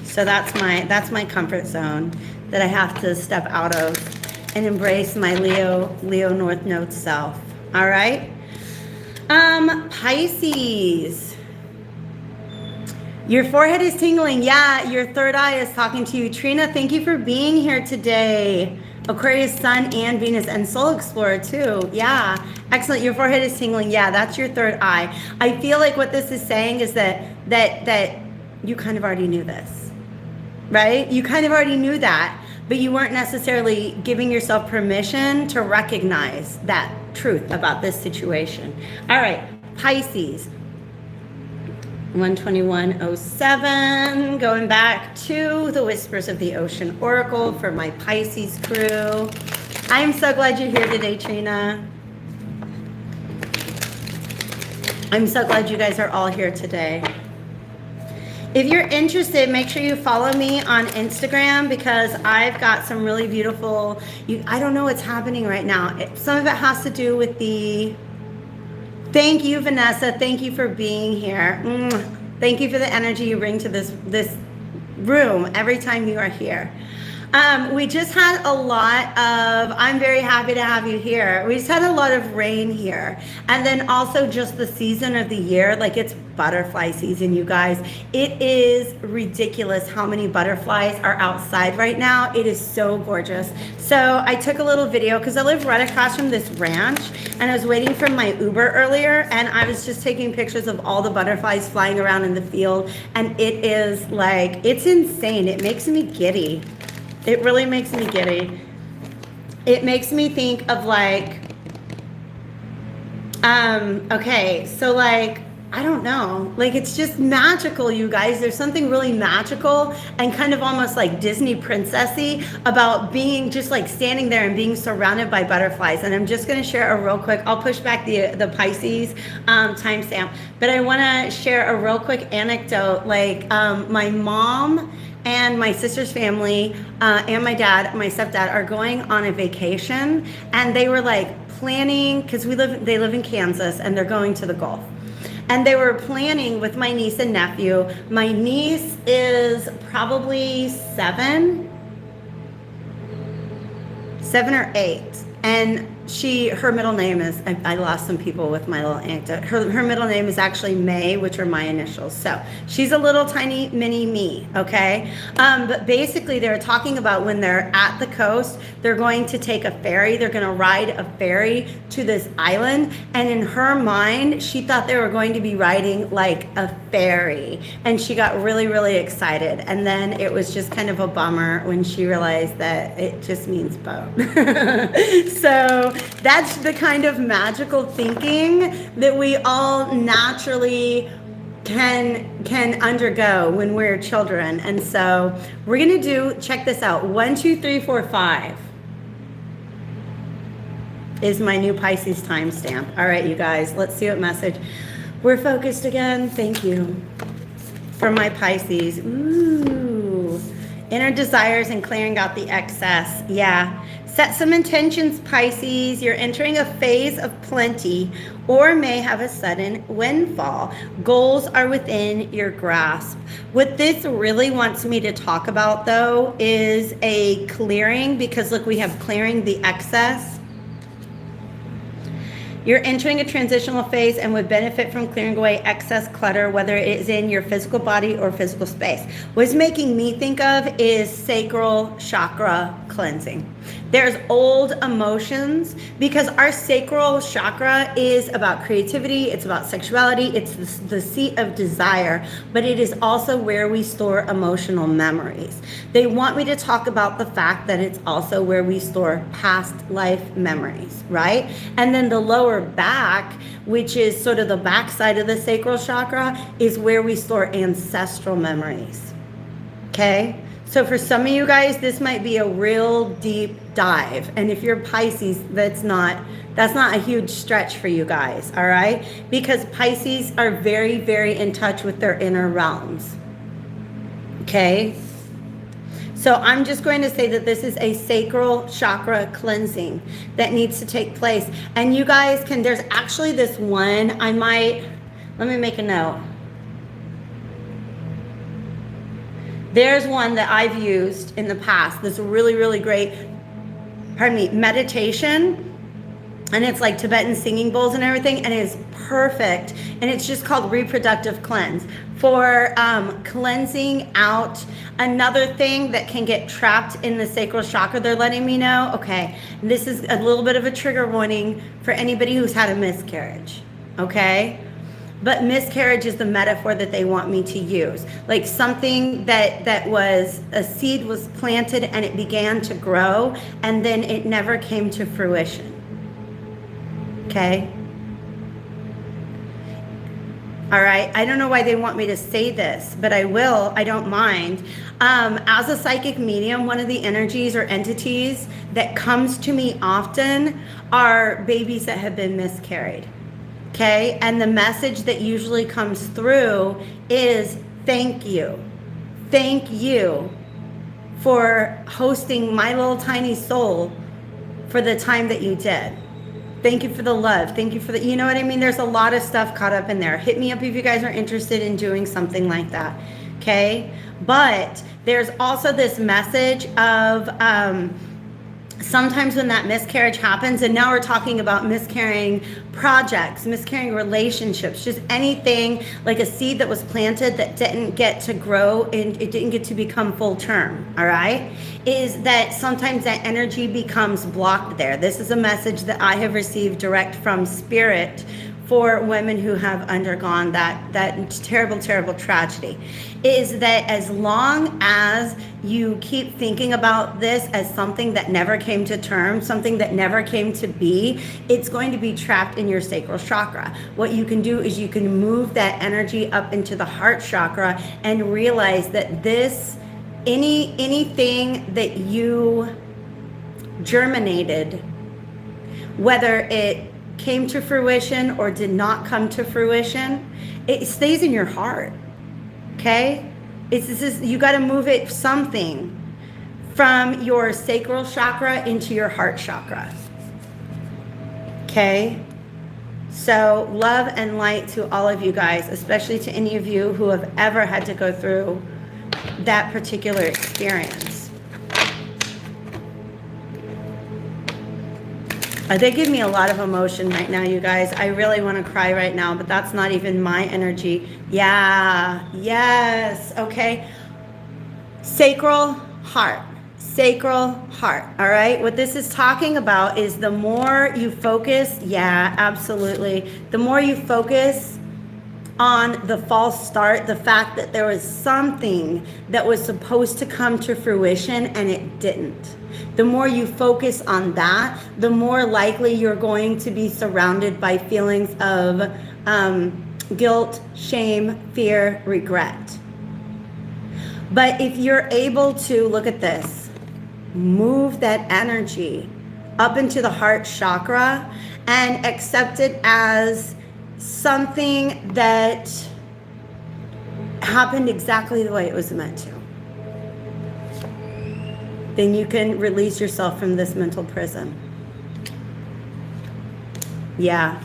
So that's my comfort zone that I have to step out of and embrace my Leo North Node self. All right? Pisces. Your forehead is tingling. Yeah, your third eye is talking to you. Trina, thank you for being here today. Aquarius, Sun, and Venus, and Soul Explorer too. Yeah, excellent. Your forehead is tingling. Yeah, that's your third eye. I feel like what this is saying is that you kind of already knew this, right? You kind of already knew that, but you weren't necessarily giving yourself permission to recognize that truth about this situation. All right, Pisces. 121.07, going back to the Whispers of the Ocean Oracle for my Pisces crew. I'm so glad you're here today, Trina. I'm so glad you guys are all here today. If you're interested, make sure you follow me on Instagram, because I've got some really beautiful, I don't know what's happening right now. Some of it has to do with the... Thank you, Vanessa. Thank you for being here. Thank you for the energy you bring to this room every time you are here. We just had a lot of, I'm very happy to have you here. We just had a lot of rain here. And then also just the season of the year, like it's butterfly season, you guys. It is ridiculous how many butterflies are outside right now. It is so gorgeous. So I took a little video because I live right across from this ranch, and I was waiting for my Uber earlier, and I was just taking pictures of all the butterflies flying around in the field. And it is like, it's insane. It makes me giddy. It really makes me giddy. It makes me think of like, okay, so like, I don't know, like it's just magical, you guys. There's something really magical and kind of almost like Disney princessy about being just like standing there and being surrounded by butterflies. And I'm just gonna share a real quick, I'll push back the Pisces timestamp, but I wanna share a real quick anecdote. Like my mom and my sister's family and my dad, my stepdad, are going on a vacation, and they were like planning, because they live in Kansas, and they're going to the Gulf. And they were planning with my niece and nephew. My niece is probably 7 or 8, and her middle name is, I lost some people with my little anecdote. Her middle name is actually May, which are my initials. So she's a little tiny mini me, okay? But basically they're talking about when they're at the coast, they're going to take a ferry. They're going to ride a ferry to this island. And in her mind, she thought they were going to be riding like a ferry. And she got really, really excited. And then it was just kind of a bummer when she realized that it just means boat. So that's the kind of magical thinking that we all naturally can undergo when we're children. And so we're going to do, check this out, 1, 2, 3, 4, 5 is my new Pisces timestamp. All right, you guys, let's see what message. We're focused again. Thank you for my Pisces. Ooh, inner desires and clearing out the excess. Yeah. Set some intentions, Pisces. You're entering a phase of plenty or may have a sudden windfall. Goals are within your grasp. What this really wants me to talk about, though, is a clearing, because look, we have clearing the excess. You're entering a transitional phase and would benefit from clearing away excess clutter, whether it is in your physical body or physical space. What's making me think of is sacral chakra cleansing. There's old emotions, because our sacral chakra is about creativity, it's about sexuality, it's the seat of desire, but it is also where we store emotional memories. They want me to talk about the fact that it's also where we store past life memories, right? And then the lower back, which is sort of the backside of the sacral chakra, is where we store ancestral memories. Okay? So for some of you guys, this might be a real deep dive. And if you're Pisces, that's not a huge stretch for you guys, all right? Because Pisces are very, very in touch with their inner realms. Okay? So I'm just going to say that this is a sacral chakra cleansing that needs to take place. And you guys can, there's actually this one, let me make a note. There's one that I've used in the past that's really, really great, meditation. And it's like Tibetan singing bowls and everything, and it is perfect. And it's just called reproductive cleanse for cleansing out another thing that can get trapped in the sacral chakra. They're letting me know, okay, this is a little bit of a trigger warning for anybody who's had a miscarriage, okay? But miscarriage is the metaphor that they want me to use. Like something that was, a seed was planted and it began to grow, and then it never came to fruition. Okay? All right, I don't know why they want me to say this, but I will, I don't mind. As a psychic medium, one of the energies or entities that comes to me often are babies that have been miscarried. Okay, and the message that usually comes through is thank you. Thank you for hosting my little tiny soul for the time that you did. Thank you for the love. Thank you for the, you know what I mean? There's a lot of stuff caught up in there. Hit me up if you guys are interested in doing something like that. Okay, but there's also this message of, sometimes when that miscarriage happens, and now we're talking about miscarrying projects, miscarrying relationships, just anything like a seed that was planted that didn't get to grow and it didn't get to become full term, all right, is that sometimes that energy becomes blocked there. This is a message that I have received direct from Spirit for women who have undergone that terrible, terrible tragedy, is that as long as you keep thinking about this as something that never came to term, something that never came to be, it's going to be trapped in your sacral chakra. What you can do is you can move that energy up into the heart chakra and realize that this, anything that you germinated, whether it came to fruition or did not come to fruition, it stays in your heart. Okay? You got to move it something from your sacral chakra into your heart chakra. Okay? So love and light to all of you guys, especially to any of you who have ever had to go through that particular experience. They give me a lot of emotion right now, you guys. I really want to cry right now, but that's not even my energy. Yeah, yes, okay. Sacral heart. Sacral heart, all right? What this is talking about is the more you focus, yeah, absolutely. The more you focus on the false start, the fact that there was something that was supposed to come to fruition and it didn't. The more you focus on that, the more likely you're going to be surrounded by feelings of guilt, shame, fear, regret. But if you're able to, look at this, move that energy up into the heart chakra and accept it as something that happened exactly the way it was meant to, then you can release yourself from this mental prison. Yeah.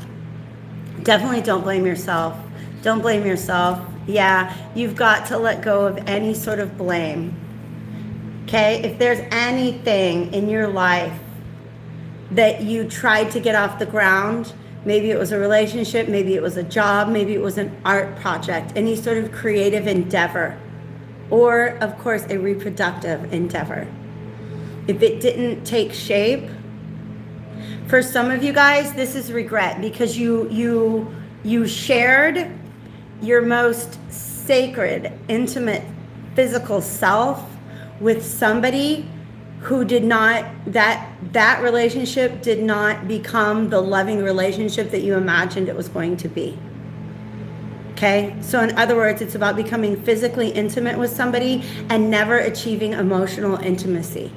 Definitely don't blame yourself. Don't blame yourself. Yeah, you've got to let go of any sort of blame. Okay? If there's anything in your life that you tried to get off the ground, maybe it was a relationship, maybe it was a job, maybe it was an art project, any sort of creative endeavor, or of course a reproductive endeavor. If it didn't take shape, for some of you guys, this is regret because you shared your most sacred, intimate, physical self with somebody who did not, that relationship did not become the loving relationship that you imagined it was going to be. Okay? So in other words, it's about becoming physically intimate with somebody and never achieving emotional intimacy.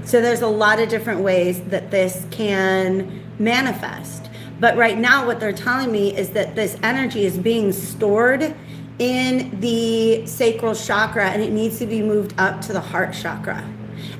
So there's a lot of different ways that this can manifest. But right now what they're telling me is that this energy is being stored in the sacral chakra and it needs to be moved up to the heart chakra.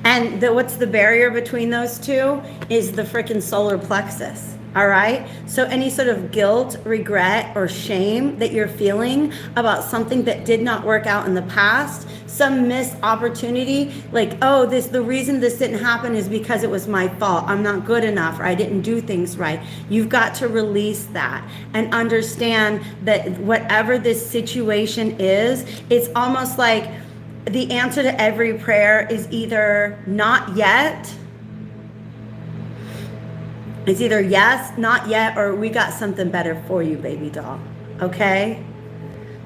And what's the barrier between those two is the freaking solar plexus. All right. So any sort of guilt, regret, or shame that you're feeling about something that did not work out in the past, some missed opportunity, like, oh, the reason this didn't happen is because it was my fault. I'm not good enough, or I didn't do things right. You've got to release that and understand that whatever this situation is, it's almost like the answer to every prayer is either not yet. It's either yes, not yet, or we got something better for you, baby doll. Okay?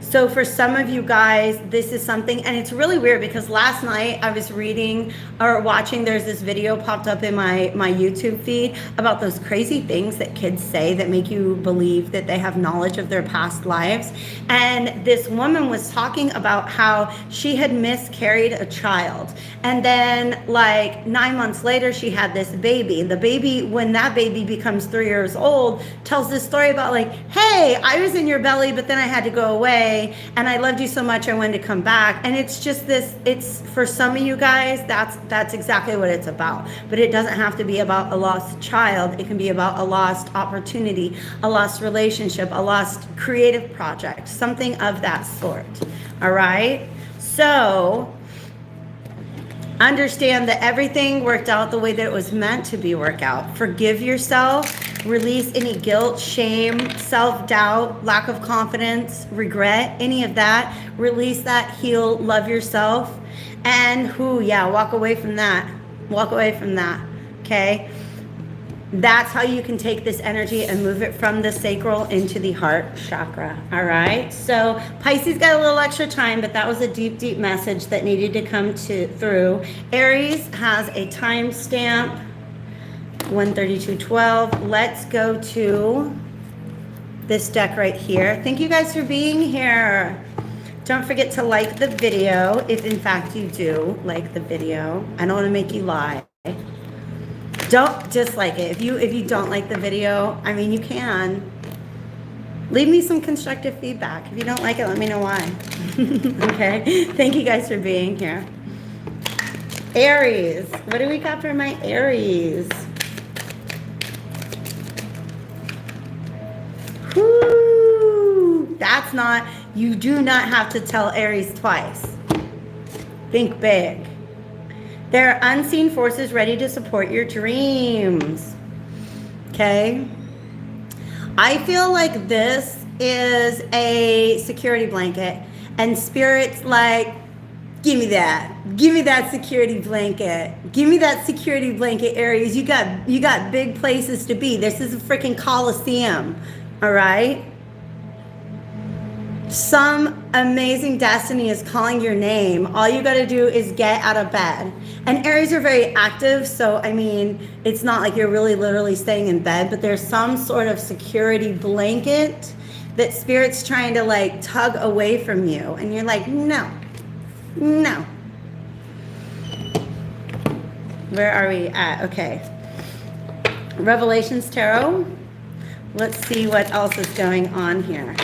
So for some of you guys, this is something, and it's really weird because last night I was reading or watching, there's this video popped up in my YouTube feed about those crazy things that kids say that make you believe that they have knowledge of their past lives. And this woman was talking about how she had miscarried a child. And then like 9 months later, she had this baby. The baby, when that baby becomes 3 years old, tells this story about like, hey, I was in your belly, but then I had to go away. And I loved you so much, I wanted to come back. And it's just this, it's for some of you guys, that's exactly what it's about. But it doesn't have to be about a lost child. It can be about a lost opportunity, a lost relationship, a lost creative project, something of that sort. All right? So understand that everything worked out the way that it was meant to be worked out. Forgive yourself. Release any guilt, shame, self-doubt, lack of confidence, regret, any of that. Release that, heal, love yourself. And walk away from that. Walk away from that, okay? That's how you can take this energy and move it from the sacral into the heart chakra, all right? So Pisces got a little extra time, but that was a deep, deep message that needed to come through. Aries has a timestamp, 132.12. Let's go to this deck right here. Thank you guys for being here. Don't forget to like the video if in fact you do like the video. I don't want to make you lie. Don't dislike it. If you don't like the video, I mean, you can. Leave me some constructive feedback. If you don't like it, let me know why. Okay? Thank you guys for being here. Aries. What do we got for my Aries? Whoo! That's not, you do not have to tell Aries twice. Think big. There are unseen forces ready to support your dreams. Okay? I feel like this is a security blanket, and Spirit's like, give me that. Give me that security blanket. Give me that security blanket, Aries. You got big places to be. This is a freaking Coliseum. All right? Some amazing destiny is calling your name. All you got to do is get out of bed. And Aries are very active, so I mean, it's not like you're really literally staying in bed, but there's some sort of security blanket that Spirit's trying to like tug away from you. And you're like, no. No. Where are we at? Okay. Revelations Tarot. Let's see what else is going on here.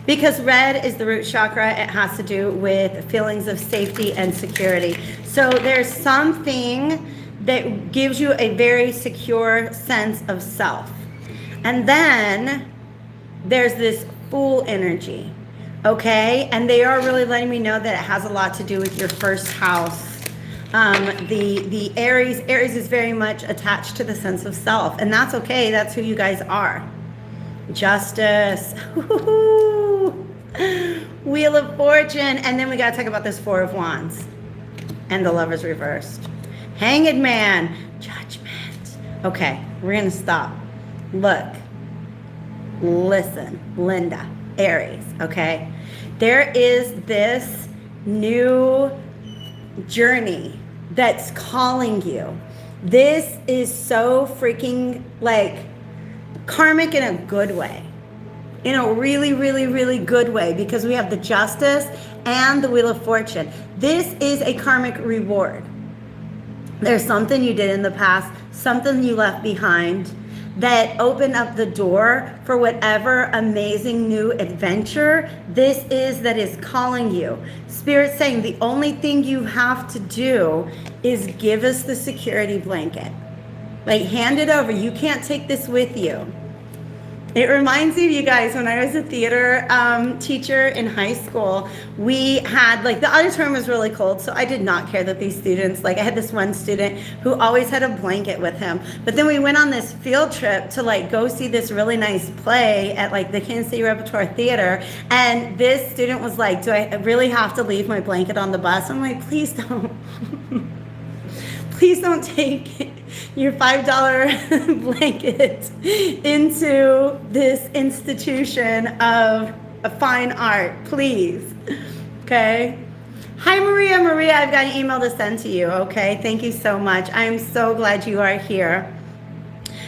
Because red is the root chakra, it has to do with feelings of safety and security. So there's something that gives you a very secure sense of self. And then there's this Fool energy, okay? And they are really letting me know that it has a lot to do with your first house. The Aries is very much attached to the sense of self, and that's okay. That's who you guys are. Justice. Wheel of Fortune. And then we got to talk about this Four of Wands and the Lovers reversed. Hanged Man. Judgment. Okay, we're going to stop. Look. Listen, Linda. Aries, okay? There is this new journey that's calling you. This is so freaking like karmic in a good way. In a really, really, really good way, because we have the Justice and the Wheel of Fortune. This is a karmic reward. There's something you did in the past, something you left behind that opened up the door for whatever amazing new adventure this is that is calling you. Spirit's saying the only thing you have to do is give us the security blanket. Like, hand it over. You can't take this with you. It reminds me of you guys, when I was a theater teacher in high school, we had, like, the auditorium was really cold, so I did not care that these students, like, I had this one student who always had a blanket with him. But then we went on this field trip to, like, go see this really nice play at, like, the Kansas City Repertoire Theater, and this student was like, do I really have to leave my blanket on the bus? I'm like, please don't. Please don't take your $5 blanket into this institution of fine art, please. Okay? Hi, Maria. Maria, I've got an email to send to you, okay? Thank you so much. I am so glad you are here.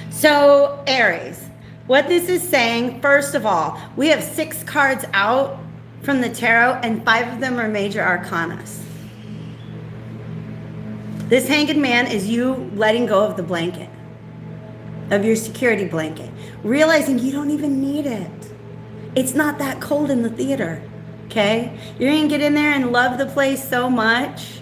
So, Aries, what this is saying, first of all, we have 6 cards out from the tarot, and 5 of them are major arcanas. This Hanged Man is you letting go of the blanket, of your security blanket, realizing you don't even need it. It's not that cold in the theater, okay? You're going to get in there and love the place so much.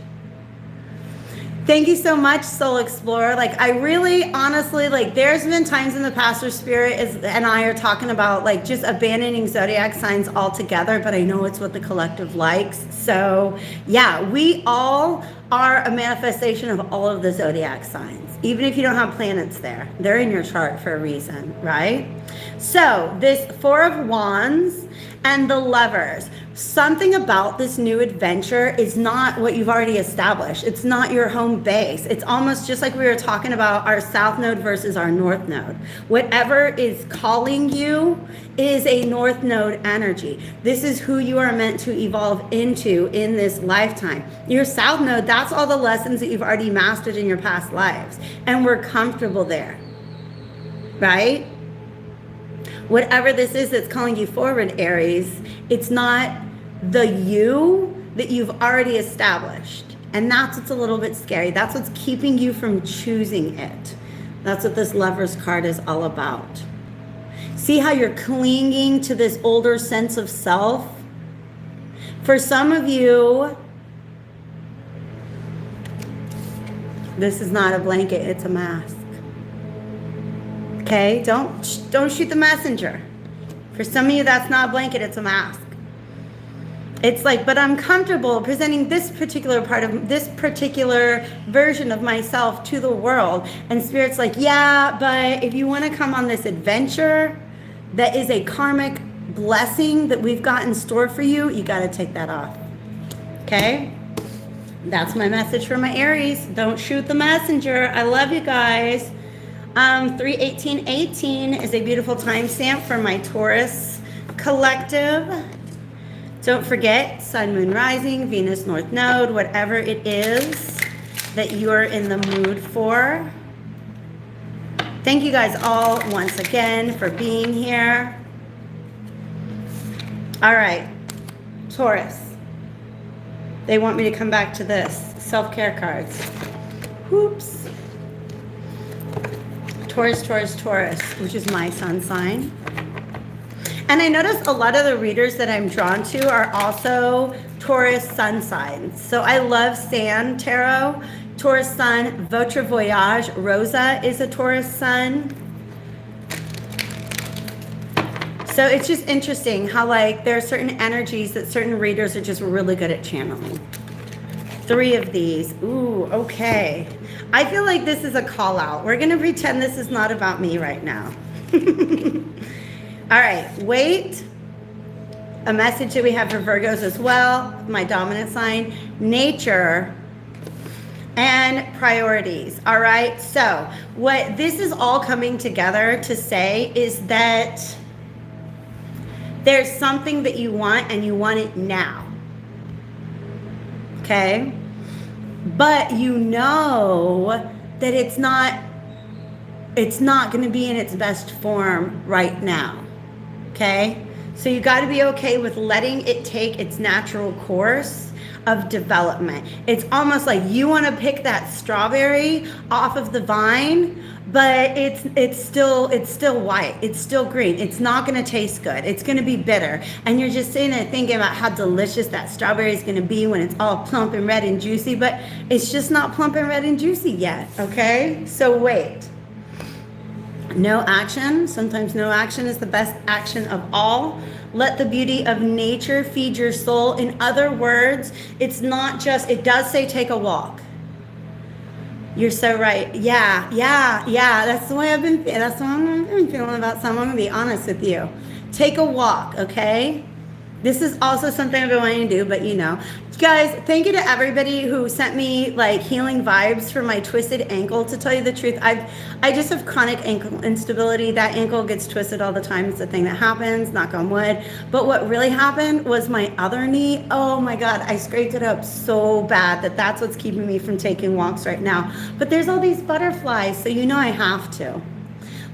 Thank you so much, Soul Explorer. Like, I really, honestly, like, there's been times in the past where Spirit and I are talking about, like, just abandoning zodiac signs altogether, but I know it's what the collective likes. So, yeah, we all are a manifestation of all of the zodiac signs. Even if you don't have planets there, they're in your chart for a reason, right? So, this Four of Wands and the Lovers. Something about this new adventure is not what you've already established. It's not your home base. It's almost just like we were talking about our South Node versus our North Node. Whatever is calling you is a North Node energy. This is who you are meant to evolve into in this lifetime. Your South Node, that's all the lessons that you've already mastered in your past lives. And we're comfortable there, right? Whatever this is that's calling you forward, Aries, it's not the you that you've already established. And that's what's a little bit scary. That's what's keeping you from choosing it. That's what this Lover's card is all about. See how you're clinging to this older sense of self? For some of you, this is not a blanket, it's a mask. Okay, don't shoot the messenger. For some of you, that's not a blanket, it's a mask. It's like, but I'm comfortable presenting this particular part of this particular version of myself to the world. And Spirit's like, yeah, but if you want to come on this adventure that is a karmic blessing that we've got in store for you, you got to take that off. Okay? That's my message for my Aries. Don't shoot the messenger. I love you guys. 3/18/18 is a beautiful timestamp for my Taurus collective. Don't forget, Sun, Moon, Rising, Venus, North Node, whatever it is that you're in the mood for. Thank you guys all once again for being here. All right, Taurus. They want me to come back to this. Self-care cards. Whoops. Taurus, Taurus, Taurus, which is my sun sign. And I notice a lot of the readers that I'm drawn to are also Taurus sun signs. So I love Sand Tarot, Taurus sun, Votre Voyage, Rosa is a Taurus sun. So it's just interesting how like there are certain energies that certain readers are just really good at channeling. 3 of these. Ooh, okay. I feel like this is a call out. We're going to pretend this is not about me right now. All right, wait. A message that we have for Virgos as well, my dominant sign, nature and priorities. All right, so what this is all coming together to say is that there's something that you want and you want it now. Okay? But you know that it's not going to be in its best form right now. Okay? So you got to be okay with letting it take its natural course of development. It's almost like you want to pick that strawberry off of the vine, but it's still white. It's still green. It's not going to taste good. It's going to be bitter. And you're just sitting there thinking about how delicious that strawberry is going to be when it's all plump and red and juicy, but it's just not plump and red and juicy yet. Okay? So wait. No action. Sometimes no action is the best action of all. Let the beauty of nature feed your soul. In other words, it's not just, it does say take a walk. You're so right. Yeah. That's the way that's what I've been feeling about some. I'm going to be honest with you. Take a walk, okay? This is also something I've been wanting to do, but you know. Guys, thank you to everybody who sent me like healing vibes for my twisted ankle. To tell you the truth, I just have chronic ankle instability. That ankle gets twisted all the time. It's a thing that happens, knock on wood. But what really happened was my other knee. Oh my God, I scraped it up so bad that's what's keeping me from taking walks right now. But there's all these butterflies, so you know I have to.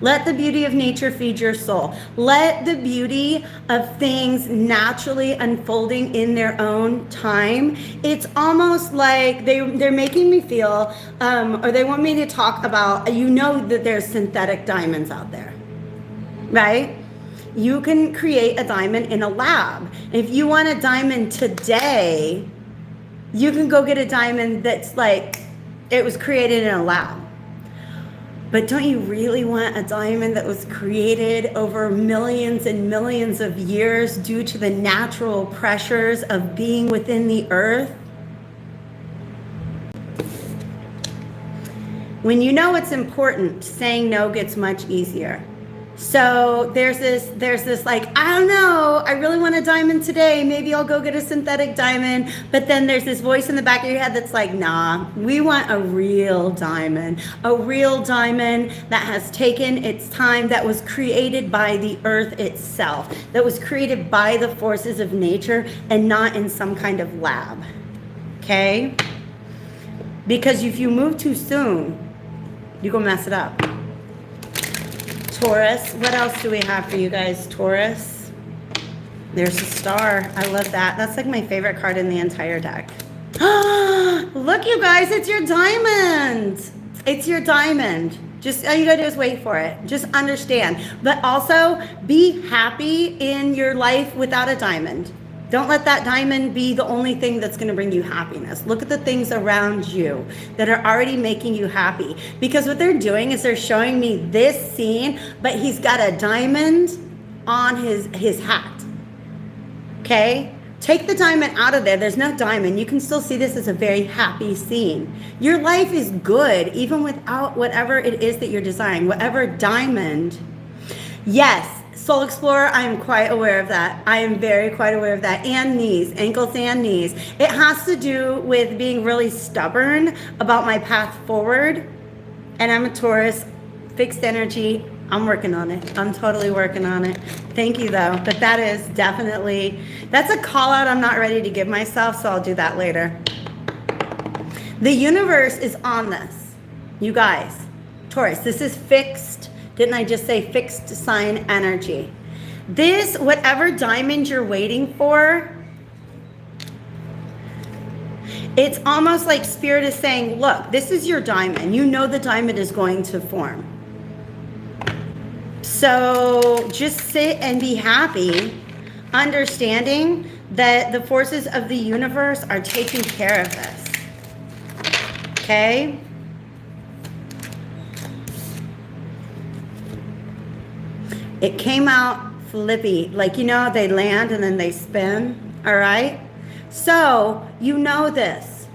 Let the beauty of nature feed your soul. Let the beauty of things naturally unfolding in their own time. It's almost like they're making me feel, or they want me to talk about, you know that there's synthetic diamonds out there, right? You can create a diamond in a lab. If you want a diamond today, you can go get a diamond that's like, it was created in a lab. But don't you really want a diamond that was created over millions and millions of years due to the natural pressures of being within the earth? When you know it's important, saying no gets much easier. So there's this like, I don't know, I really want a diamond today. Maybe I'll go get a synthetic diamond. But then there's this voice in the back of your head that's like, nah, we want a real diamond that has taken its time, that was created by the earth itself, that was created by the forces of nature and not in some kind of lab. Okay? Because if you move too soon, you're gonna mess it up. Taurus, what else do we have for you guys? Taurus, there's a star. I love that. That's like my favorite card in the entire deck. Look, you guys, it's your diamond. It's your diamond. Just all you gotta do is wait for it. Just understand. But also be happy in your life without a diamond. Don't let that diamond be the only thing that's going to bring you happiness. Look at the things around you that are already making you happy. Because what they're doing is they're showing me this scene, but he's got a diamond on his hat. Okay? Take the diamond out of there. There's no diamond. You can still see this as a very happy scene. Your life is good, even without whatever it is that you're desiring, whatever diamond. Yes, Soul Explorer, I am quite aware of that. I am very quite aware of that. And knees, ankles and knees. It has to do with being really stubborn about my path forward. And I'm a Taurus, fixed energy. I'm working on it. I'm totally working on it. Thank you, though. But that is definitely, that's a call out I'm not ready to give myself, so I'll do that later. The universe is on this. You guys, Taurus, this is fixed. Didn't I just say fixed sign energy? This, whatever diamond you're waiting for, it's almost like Spirit is saying, look, this is your diamond. You know the diamond is going to form. So just sit and be happy, understanding that the forces of the universe are taking care of this. Okay? It came out flippy. Like, you know, they land and then they spin. All right? So, you know this.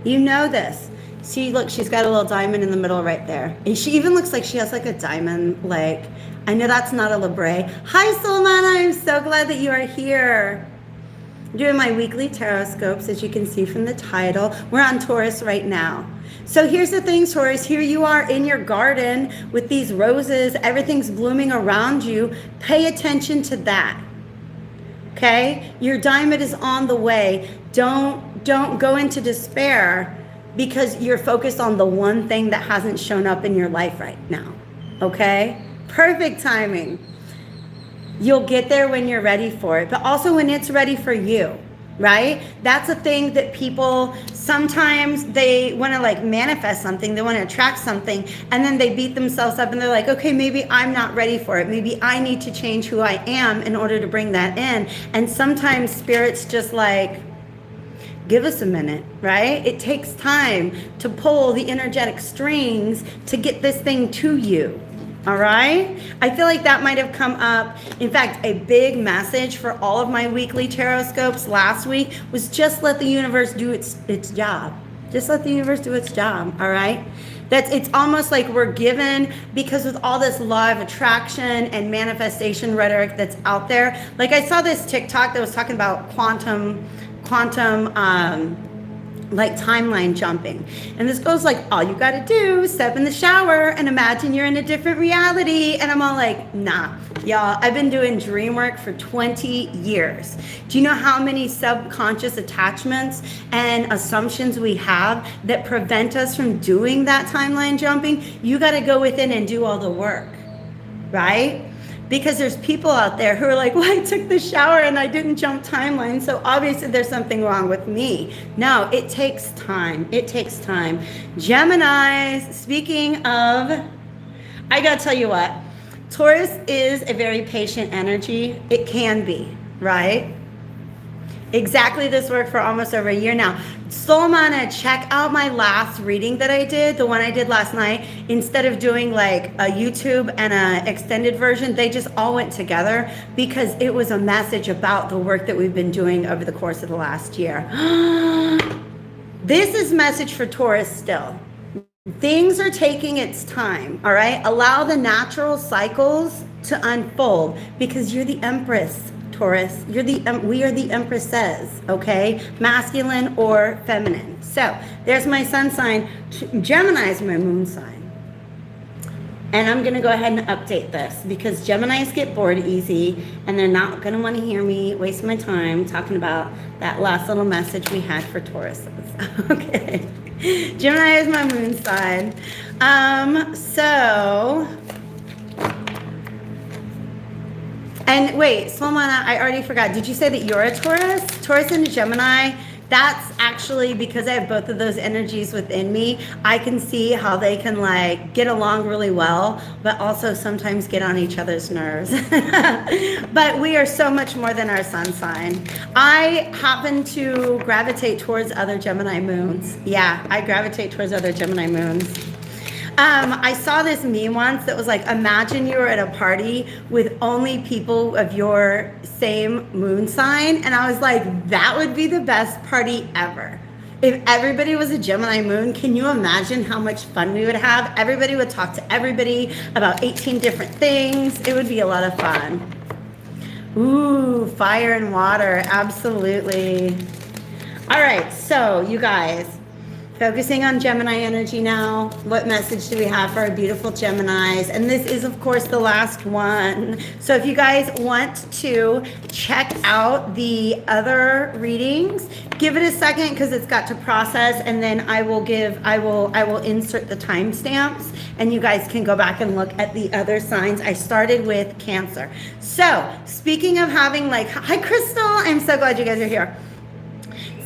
You know this. See, look, she's got a little diamond in the middle right there. And she even looks like she has like a diamond leg. I know that's not a Libra. Hi, Solomana. I'm so glad that you are here. I'm doing my weekly Tarotscopes, as you can see from the title. We're on Taurus right now. So here's the thing, Taurus. Here you are in your garden with these roses. Everything's blooming around you. Pay attention to that. Okay? Your diamond is on the way. Don't go into despair because you're focused on the one thing that hasn't shown up in your life right now. Okay? Perfect timing. You'll get there when you're ready for it, but also when it's ready for you, right? That's a thing that people, sometimes they want to like manifest something, they want to attract something, and then they beat themselves up and they're like, okay, maybe I'm not ready for it. Maybe I need to change who I am in order to bring that in. And sometimes Spirit's just like, give us a minute, right? It takes time to pull the energetic strings to get this thing to you. All right? I feel like that might have come up. In fact, a big message for all of my weekly Tarotscopes last week was just let the universe do its job. Just let the universe do its job, all right? It's almost like we're given, because with all this law of attraction and manifestation rhetoric that's out there, like I saw this TikTok that was talking about quantum like timeline jumping, and this goes like, all you got to do is step in the shower and imagine you're in a different reality. And I'm all like, nah, y'all, I've been doing dream work for 20 years. Do you know how many subconscious attachments and assumptions we have that prevent us from doing that timeline jumping? You got to go within and do all the work, right? Because there's people out there who are like, well, I took the shower and I didn't jump timeline, so obviously there's something wrong with me. No, it takes time. It takes time. Gemini, speaking of, I gotta tell you what, Taurus is a very patient energy. It can be, right? Exactly this worked for almost over a year now. Solomana, check out my last reading that I did, the one I did last night. Instead of doing like a YouTube and an extended version, they just all went together because it was a message about the work that we've been doing over the course of the last year. This is message for Taurus still. Things are taking its time, all right? Allow the natural cycles to unfold because you're the Empress. Taurus, we are the empresses, okay? Masculine or feminine. So there's my sun sign. Gemini is my moon sign. And I'm going to go ahead and update this because Geminis get bored easy and they're not going to want to hear me waste my time talking about that last little message we had for Tauruses. Okay. Gemini is my moon sign. And wait, Solomana, I already forgot. Did you say that you're a Taurus? Taurus and a Gemini, that's actually because I have both of those energies within me. I can see how they can like get along really well, but also sometimes get on each other's nerves. But we are so much more than our sun sign. I happen to gravitate towards other Gemini moons. Yeah, I gravitate towards other Gemini moons. I saw this meme once that was like, imagine you were at a party with only people of your same moon sign. And I was like, that would be the best party ever. If everybody was a Gemini moon, can you imagine how much fun we would have? Everybody would talk to everybody about 18 different things. It would be a lot of fun. Ooh, fire and water, absolutely. All right, so you guys, focusing on Gemini energy now. What message do we have for our beautiful Geminis? And this is, of course, the last one. So if you guys want to check out the other readings, give it a second because it's got to process, and then I will insert the timestamps, and you guys can go back and look at the other signs. I started with Cancer. So speaking of having hi Crystal, I'm so glad you guys are here.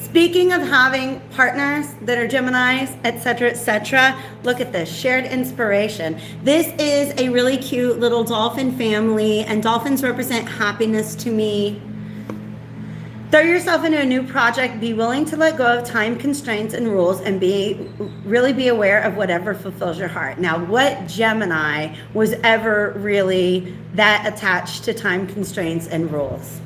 Speaking of having partners that are Geminis, etc., look at this, shared inspiration. This is a really cute little dolphin family, and dolphins represent happiness to me. Throw yourself into a new project, be willing to let go of time constraints and rules, and really be aware of whatever fulfills your heart. Now, what Gemini was ever really that attached to time constraints and rules?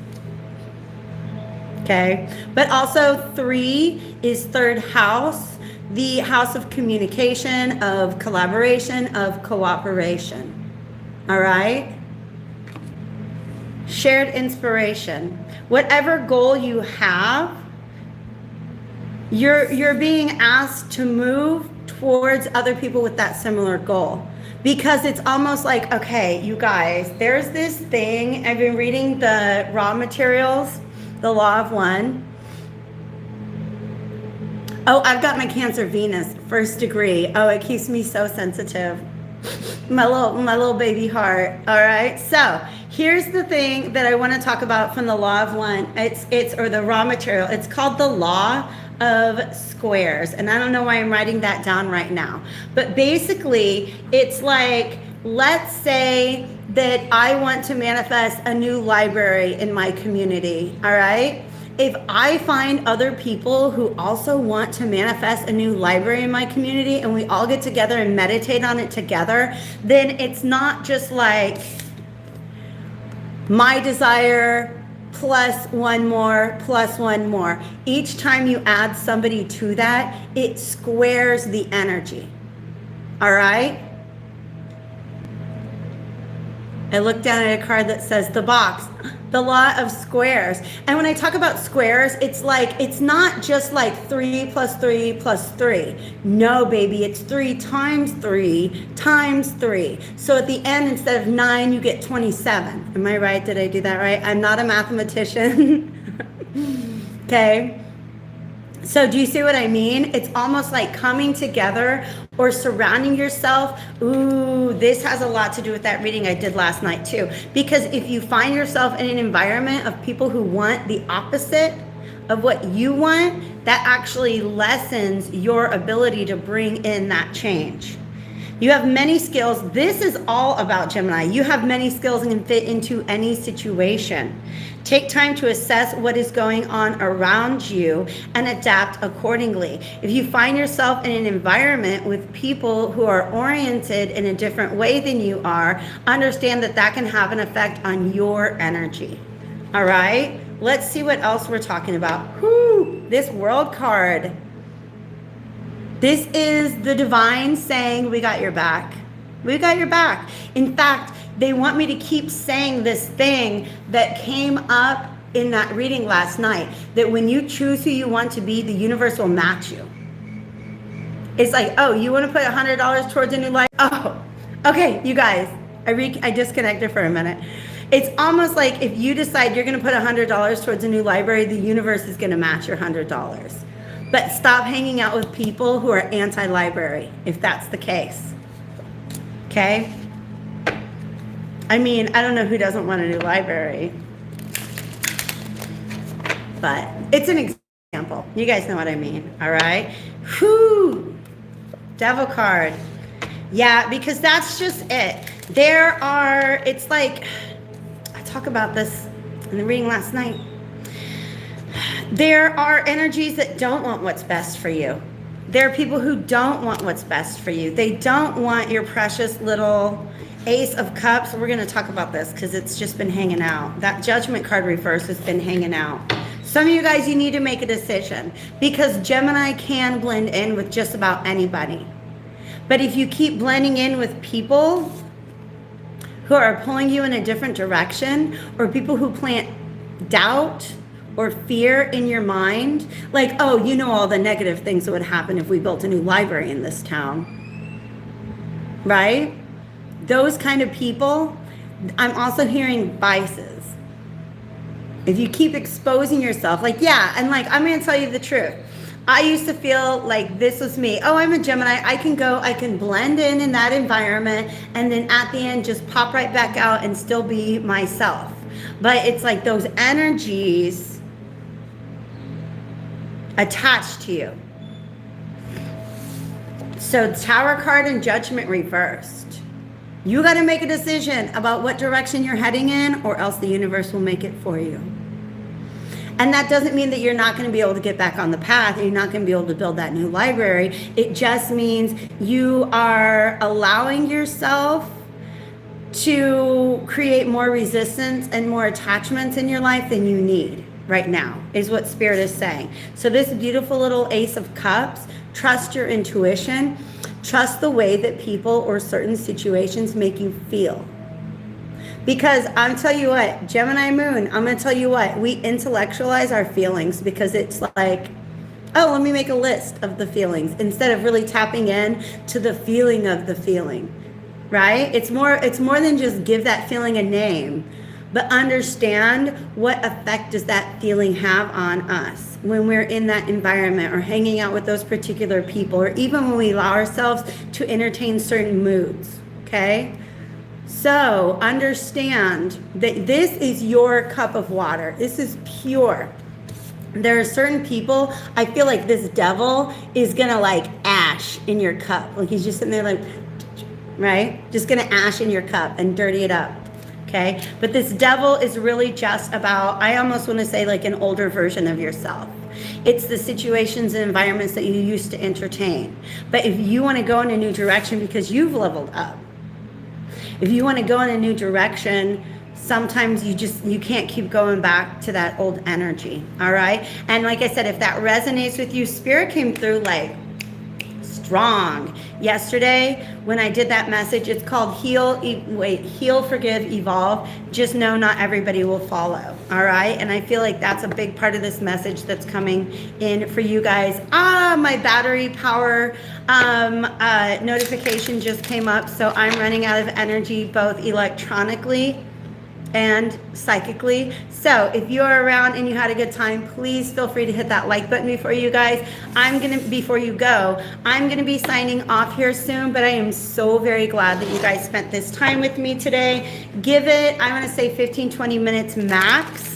Okay, but also 3 is third house, the house of communication, of collaboration, of cooperation. All right, shared inspiration. Whatever goal you have, you're being asked to move towards other people with that similar goal, because it's almost like, okay, you guys, there's this thing. I've been reading the raw materials. The Law of One. Oh, I've got my Cancer Venus, 1st degree. Oh, it keeps me so sensitive. My little baby heart. All right. So here's the thing that I want to talk about from the Law of One. Or the raw material. It's called the Law of Squares. And I don't know why I'm writing that down right now. But basically, it's like, let's say that I want to manifest a new library in my community, all right? If I find other people who also want to manifest a new library in my community, and we all get together and meditate on it together, then it's not just like my desire plus one more, plus one more. Each time you add somebody to that, it squares the energy, all right? I look down at a card that says the box, the Law of Squares. And when I talk about squares, it's not just like 3 plus 3 plus 3. No, baby, it's 3 times 3 times 3. So at the end, instead of 9, you get 27. Am I right? Did I do that right? I'm not a mathematician. Okay. So do you see what I mean? It's almost like coming together or surrounding yourself. Ooh, this has a lot to do with that reading I did last night too. Because if you find yourself in an environment of people who want the opposite of what you want, that actually lessens your ability to bring in that change. You have many skills. This is all about Gemini. You have many skills and can fit into any situation. Take time to assess what is going on around you and adapt accordingly. If you find yourself in an environment with people who are oriented in a different way than you are, understand that that can have an effect on your energy. All right? Let's see what else we're talking about. Whew, this World card. This is the divine saying, we got your back. We got your back. In fact, they want me to keep saying this thing that came up in that reading last night, that when you choose who you want to be, the universe will match you. It's like, oh, you want to put $100 towards a new life? Oh, okay, you guys, I disconnected for a minute. It's almost like if you decide you're going to put $100 towards a new library, the universe is going to match your $100. But stop hanging out with people who are anti-library, if that's the case. Okay? I mean, I don't know who doesn't want a new library. But it's an example. You guys know what I mean, all right? Whew! Devil card. Yeah, because that's just it. It's like, I talk about this in the reading last night. There are energies that don't want what's best for you. There are people who don't want what's best for you. They don't want your precious little Ace of Cups. We're going to talk about this because it's just been hanging out. That Judgment card reverse has been hanging out. Some of you guys, you need to make a decision because Gemini can blend in with just about anybody. But if you keep blending in with people who are pulling you in a different direction, or people who plant doubt or fear in your mind, like, oh, you know all the negative things that would happen if we built a new library in this town, right? Those kind of people, I'm also hearing vices. If you keep exposing yourself, like, yeah, and like, I'm going to tell you the truth. I used to feel like this was me. Oh, I'm a Gemini. I can blend in that environment, and then at the end, just pop right back out and still be myself. But it's like those energies attached to you. So Tower card and Judgment reversed. You got to make a decision about what direction you're heading in, or else the universe will make it for you. And that doesn't mean that you're not going to be able to get back on the path. You're not going to be able to build that new library. It just means you are allowing yourself to create more resistance and more attachments in your life than you need right now, is what Spirit is saying. So this beautiful little Ace of Cups, trust your intuition. Trust the way that people or certain situations make you feel. Because I'm tell you what, Gemini Moon, I'm going to tell you what, we intellectualize our feelings because it's like, oh, let me make a list of the feelings instead of really tapping in to the feeling of the feeling, right? It's more than just give that feeling a name, but understand what effect does that feeling have on us when we're in that environment or hanging out with those particular people, or even when we allow ourselves to entertain certain moods, okay? So understand that this is your cup of water. This is pure. There are certain people, I feel like this devil is going to like ash in your cup. Like he's just sitting there like, right? Just going to ash in your cup and dirty it up. Okay. But this devil is really just about, I almost want to say like an older version of yourself. It's the situations and environments that you used to entertain. But if you want to go in a new direction because you've leveled up, if you want to go in a new direction, sometimes you can't keep going back to that old energy. All right. And like I said, if that resonates with you, Spirit came through like strong. Yesterday, when I did that message, it's called Heal, Forgive, Evolve. Just know not everybody will follow. All right. And I feel like that's a big part of this message that's coming in for you guys. My battery power notification just came up. So I'm running out of energy, both electronically and psychically. So if you're around and you had a good time, please feel free to hit that like button before you guys. Before you go, I'm gonna be signing off here soon, but I am so very glad that you guys spent this time with me today. Give it, I wanna say 15-20 minutes max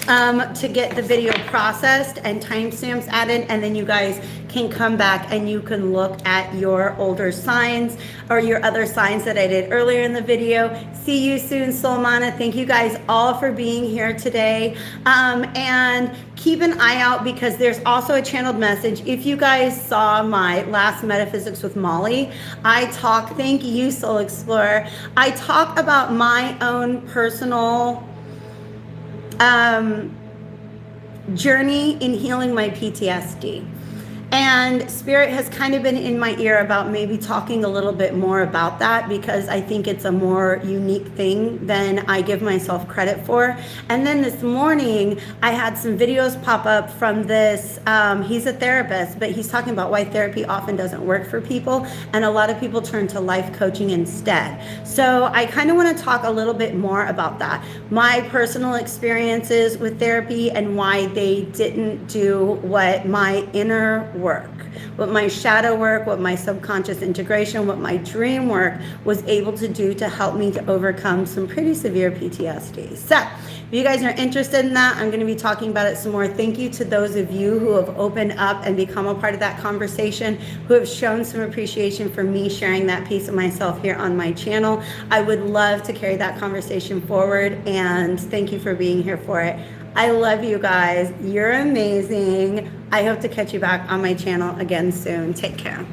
to get the video processed and timestamps added, and then you guys can come back and you can look at your older signs or your other signs that I did earlier in the video. See you soon, Soulmana. Thank you guys all for being here today. And keep an eye out because there's also a channeled message. If you guys saw my last Metaphysics with Molly, thank you, Soul Explorer. I talk about my own personal journey in healing my PTSD. And Spirit has kind of been in my ear about maybe talking a little bit more about that because I think it's a more unique thing than I give myself credit for. And then this morning, I had some videos pop up from this, he's a therapist, but he's talking about why therapy often doesn't work for people. And a lot of people turn to life coaching instead. So I kind of want to talk a little bit more about that. My personal experiences with therapy and why they didn't do what my inner work, what my shadow work, what my subconscious integration, what my dream work was able to do to help me to overcome some pretty severe PTSD. So if you guys are interested in that, I'm going to be talking about it some more. Thank you to those of you who have opened up and become a part of that conversation, who have shown some appreciation for me sharing that piece of myself here on my channel. I would love to carry that conversation forward, and thank you for being here for it. I love you guys. You're amazing. I hope to catch you back on my channel again soon. Take care.